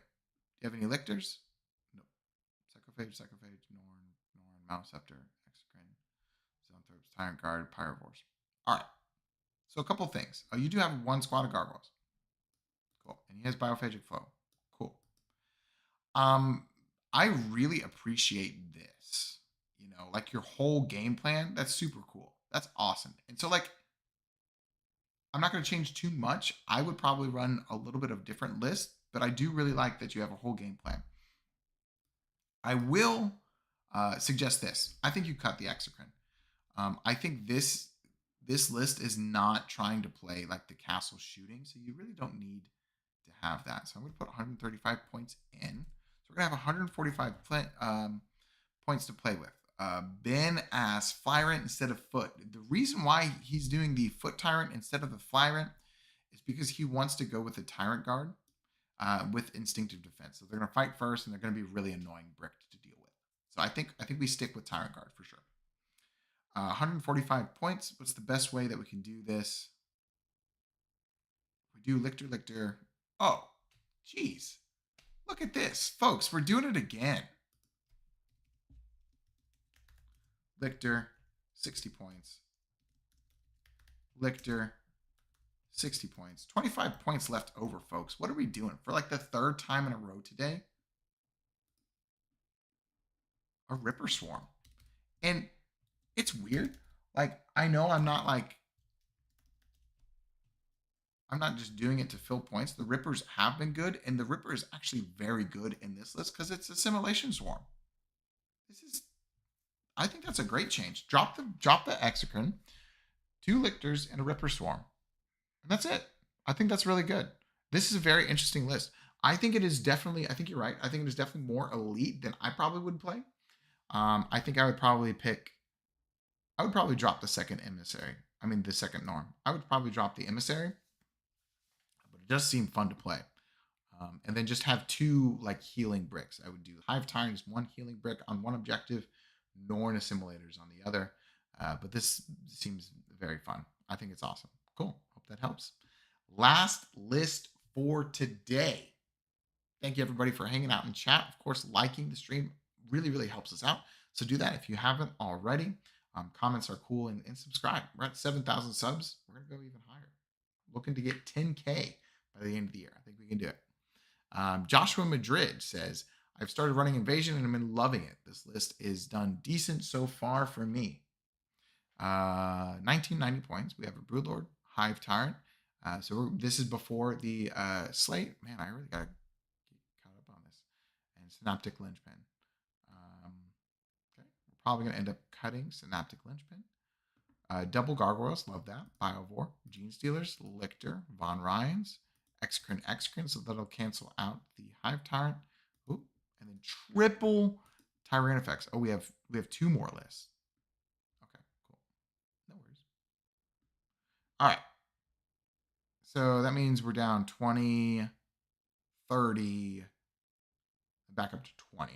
you have any lictors? No. Psychophage, Norn, Mouse Scepter, Exocrine, Zoanthropes, Tyrant Guard, Pyrovores. All right. So a couple things. Oh, you do have 1 squad of gargoyles. Cool. And he has biophagic flow. Cool. I really appreciate this. You know, like your whole game plan. That's super cool. That's awesome. And so, like, I'm not going to change too much. I would probably run a little bit of different list, but I do really like that you have a whole game plan. I will suggest this. I think you cut the exocrine. I think this list is not trying to play like the castle shooting, so you really don't need to have that. So I'm going to put 135 points in. So we're going to have 145 points to play with. Ben asks Flyrant instead of Foot. The reason why he's doing the Foot Tyrant instead of the Flyrant is because he wants to go with the Tyrant Guard with instinctive defense. So they're going to fight first, and they're going to be really annoying brick to deal with. So I think we stick with Tyrant Guard for sure. 145 points. What's the best way that we can do this? We do Lictor. Oh, geez. Look at this. Folks, we're doing it again. Lictor, 60 points. Lictor, 60 points. 25 points left over, folks. What are we doing? For like the 3rd time in a row today? A Ripper Swarm. And it's weird. Like, I know I'm not just doing it to fill points. The Rippers have been good, and the Ripper is actually very good in this list because it's Assimilation Swarm. I think that's a great change. Drop the Exocrine, 2 Lictors, and a Ripper Swarm. And that's it. I think that's really good. This is a very interesting list. I think it is definitely, I think you're right. I think it is definitely more elite than I probably would play. I think I would probably drop the second emissary. I mean, the second Norm. I would probably drop the emissary, but it does seem fun to play. And then just have 2 like healing bricks. I would do Hive Tyrant is 1 healing brick on 1 objective, Norn assimilators on the other. But this seems very fun. I think it's awesome. Cool. Hope that helps. Last list for today. Thank you everybody for hanging out in chat. Of course, liking the stream really, really helps us out. So do that if you haven't already. Comments are cool, and subscribe. We're at 7,000 subs. We're going to go even higher. Looking to get 10K by the end of the year. I think we can do it. Joshua Madrid says, I've started running Invasion and I'm been loving it. This list is done decent so far for me. 1990 points. We have a Broodlord, Hive Tyrant. So this is before the slate. Man, I really got to get caught up on this. And Synaptic Linchpin. Okay, we're probably going to end up cutting Synaptic Linchpin. Double Gargoyles, love that. Biovore, Gene Stealers, Lictor, Von Ryans, Exocrine, so that'll cancel out the Hive Tyrant. Ooh, and then triple Tyrannifex. Oh, we have two more lists. Okay, cool. No worries. All right. So that means we're down 20, 30, back up to 20.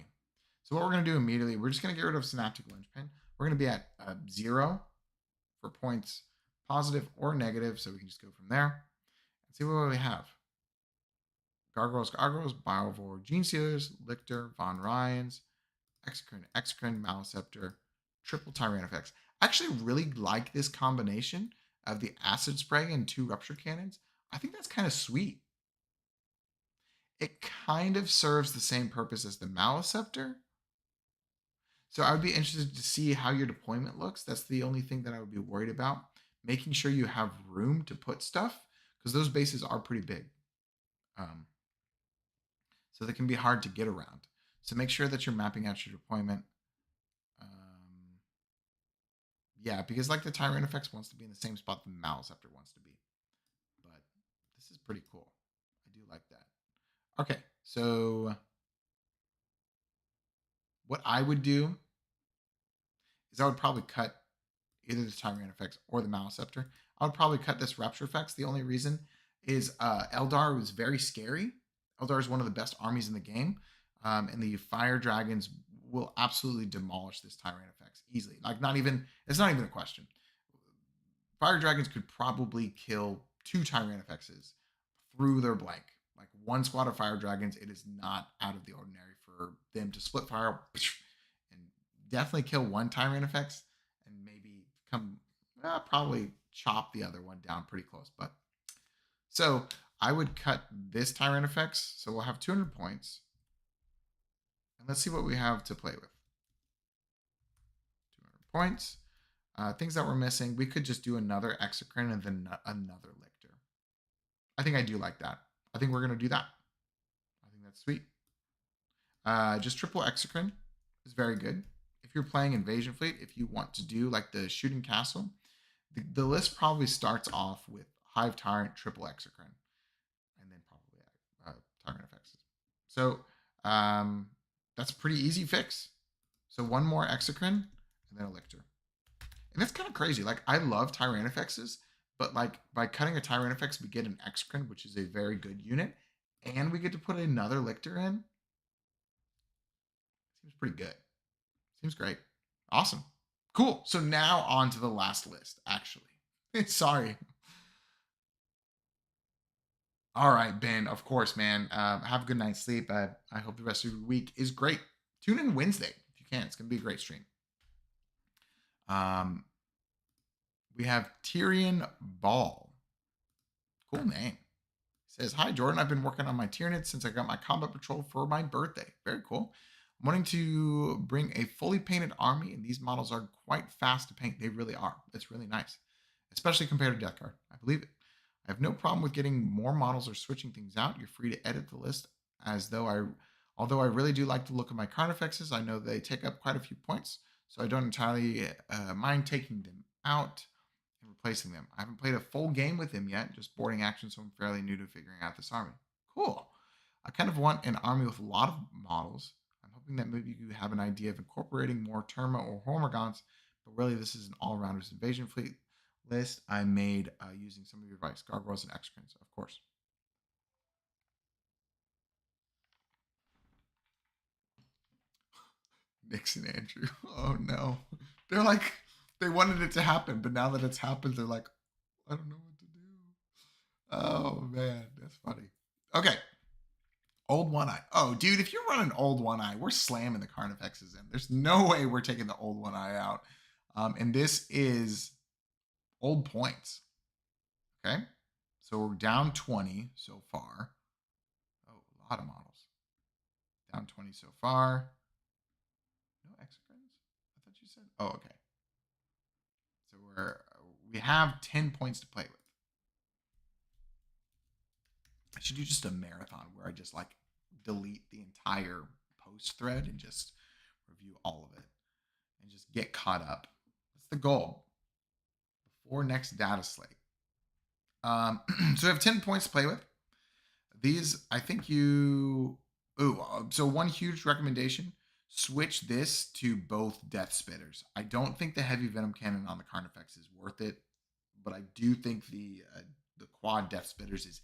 So what we're going to do immediately, we're just going to get rid of Synaptic Linchpin. We're going to be at 0 for points, positive or negative, so we can just go from there and see what we have. Gargoyles, Biovore, Gene Stealers, Lictor, Von Ryans, Exocrine, Maliceptor, triple Tyrannifex. I actually really like this combination of the Acid Spray and 2 Rupture Cannons. I think that's kind of sweet. It kind of serves the same purpose as the Maliceptor. So I would be interested to see how your deployment looks. That's the only thing that I would be worried about. Making sure you have room to put stuff, because those bases are pretty big. So they can be hard to get around. So make sure that you're mapping out your deployment. Yeah, because like the Tyrannifex wants to be in the same spot the Maliceptor wants to be. But this is pretty cool. I do like that. Okay, so what I would do is I would probably cut either the Tyrannifex or the Maliceptor. I would probably cut this Rapture Effects. The only reason is Eldar was very scary. Eldar is one of the best armies in the game. And the Fire Dragons will absolutely demolish this Tyrannifex easily. Like, it's not even a question. Fire Dragons could probably kill 2 Tyrannifexes through their blank. Like, one squad of Fire Dragons, it is not out of the ordinary for them to split fire and definitely kill one Tyrannifex and maybe probably chop the other one down pretty close. But so I would cut this Tyrannifex. So we'll have 200 points. And let's see what we have to play with. 200 points. Things that we're missing. We could just do another Exocrine and then another Lictor. I think I do like that. I think we're going to do that. I think that's sweet. Just triple Exocrine is very good. If you're playing Invasion Fleet, if you want to do like the Shooting Castle, the list probably starts off with Hive Tyrant, triple Exocrine, and then probably Tyrannifexes. So that's a pretty easy fix. So one more Exocrine and then a Lictor. And that's kind of crazy. Like, I love Tyrannifexes, but like by cutting a Tyrannifex, we get an Exocrine, which is a very good unit, and we get to put another Lictor in. Seems pretty good. Seems great. Awesome. Cool. So now on to the last list, actually. Sorry. All right, Ben. Of course, man. Have a good night's sleep. I hope the rest of your week is great. Tune in Wednesday if you can. It's going to be a great stream. We have Tyrion Ball. Cool name. Says, hi, Jordan. I've been working on my Tyranid since I got my combat patrol for my birthday. Very cool. I'm wanting to bring a fully painted army, and these models are quite fast to paint. They really are. It's really nice, especially compared to Death Guard. I believe it. I have no problem with getting more models or switching things out. You're free to edit the list although I really do like the look of my Carnifexes. I know they take up quite a few points, so I don't entirely mind taking them out and replacing them. I haven't played a full game with them yet, just boarding action, so I'm fairly new to figuring out this army. Cool. I kind of want an army with a lot of models. I'm hoping that maybe you have an idea of incorporating more Terma or Hormagaunts, but really this is an all-rounders invasion fleet list I made using some of your advice. Gargoyles and Exocrines, of course. Nixon Andrew. Oh no. They're like, they wanted it to happen, but now that it's happened, they're like, I don't know what to do. Oh man, that's funny. Okay. Old One Eye. Oh, dude, if you're running Old One Eye, we're slamming the Carnifexes in. There's no way we're taking the Old One Eye out. And this is old points. Okay. So we're down 20 so far. Oh, a lot of models. Down 20 so far. No Exocrines? I thought you said. Oh, okay. So we have 10 points to play with. I should do just a marathon where I just like delete the entire post thread and just review all of it and just get caught up. That's the goal. for next data slate. So I have 10 points to play with. These, I think you. So one huge recommendation: switch this to both Death Spitters. I don't think the heavy venom cannon on the Carnifex is worth it, but I do think the quad Death Spitters is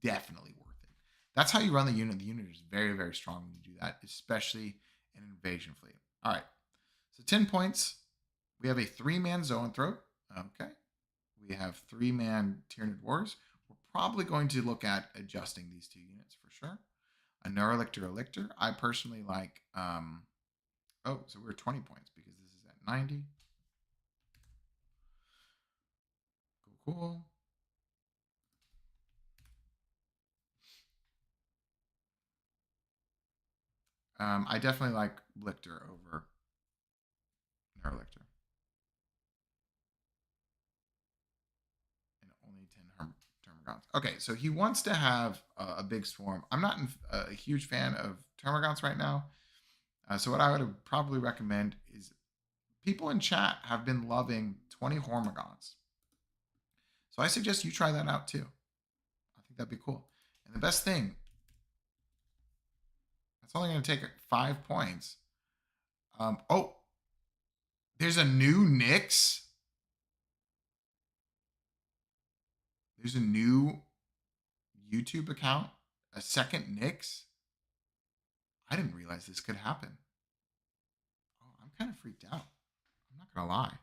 definitely worth it. That's how you run the unit. The unit is very, very strong when you do that, especially an invasion fleet. All right, so 10 points. We have a 3-man Zoanthrope. Okay. We have 3-man Tyranid Wars. We're probably going to look at adjusting these 2 units for sure. A Neurolictor. I personally like, so we're 20 points because this is at 90. Cool. I definitely like Lictor over Neurolictor. And only 10 Termagants. Okay, so he wants to have a big swarm. I'm not a huge fan of Termagants right now. So what I would probably recommend is people in chat have been loving 20 Hormagaunts. So I suggest you try that out too. I think that'd be cool. And the best thing, that's only going to take 5 points. There's a new Nyx. There's a new YouTube account, a second Nyx. I didn't realize this could happen. Oh, I'm kind of freaked out. I'm not going to lie.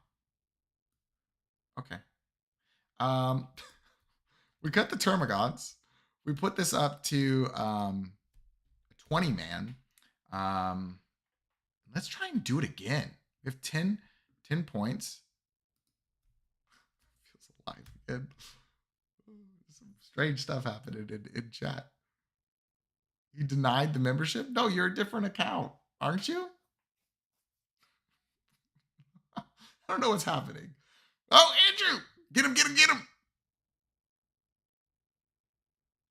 Okay. We cut the Termagants. We put this up to 20-man. Let's try and do it again. We have 10 points. Feels alive again. Some strange stuff happened in chat. You denied the membership? No, you're a different account, aren't you? I don't know what's happening. Oh, Andrew! Get him, get him, get him!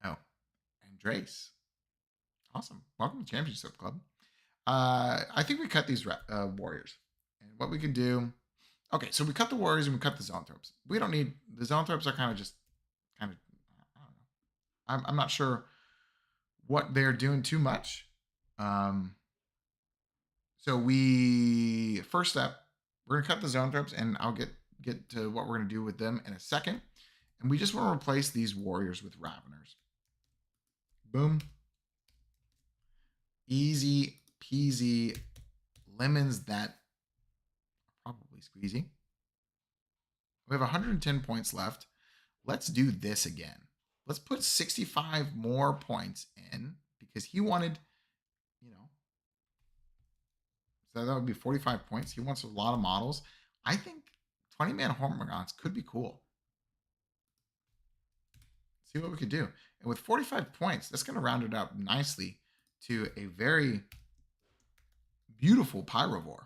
Oh, Andres. Awesome. Welcome to Championship Club. I think we cut these warriors. And what we can do... Okay, so we cut the warriors and we cut the Zoanthropes. We don't need... The Zoanthropes are kind of... I don't know. I'm not sure what they're doing too much. So we... First step, we're going to cut the Zoanthropes, and I'll get to what we're going to do with them in a second. And we just want to replace these warriors with Raveners. Boom. Easy peasy lemons that are probably squeezy. We have 110 points left. Let's do this again. Let's put 65 more points in because he wanted, so that would be 45 points. He wants a lot of models. I think 20-man Hormagaunts could be cool. See what we could do. And with 45 points, that's going to round it out nicely to a very beautiful Pyrovore.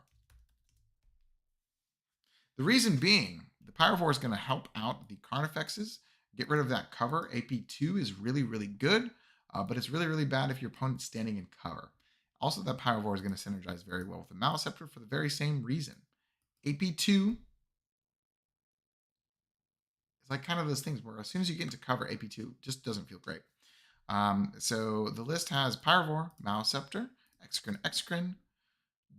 The reason being, the Pyrovore is going to help out the Carnifexes, get rid of that cover. AP2 is really, really good, but it's really, really bad if your opponent's standing in cover. Also, that Pyrovore is going to synergize very well with the Maleceptor for the very same reason. AP2 is like kind of those things where as soon as you get into cover, AP2 just doesn't feel great. So the list has Pyrovore, Maleceptor, Exocrine,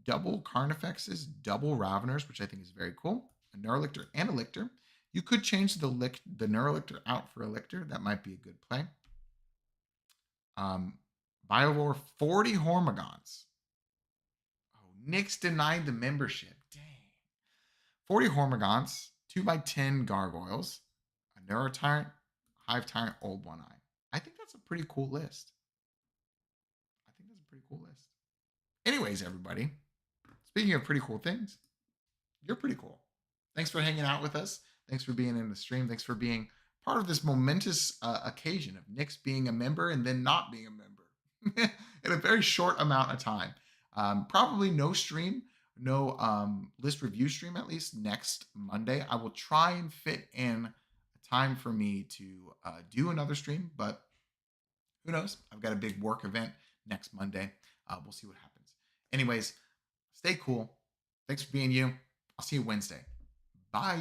double Carnifexes, double Raveners, which I think is very cool, a Neurolictor and a Lictor. You could change the Neurolictor out for a Lictor. That might be a good play. Biovore, 40 Hormagaunts. Oh, Nyx denied the membership. Dang. 40 Hormagaunts, 2x10 Gargoyles, a Neurotyrant, Hive Tyrant, Old One Eye. I think that's a pretty cool list. Anyways, everybody, speaking of pretty cool things, you're pretty cool. Thanks for hanging out with us. Thanks for being in the stream. Thanks for being part of this momentous occasion of Nyx being a member and then not being a member in a very short amount of time. Probably no stream, no list review stream, at least next Monday. I will try and fit in a time for me to do another stream, but who knows? I've got a big work event next Monday. We'll see what happens. Anyways, stay cool. Thanks for being you. I'll see you Wednesday. Bye.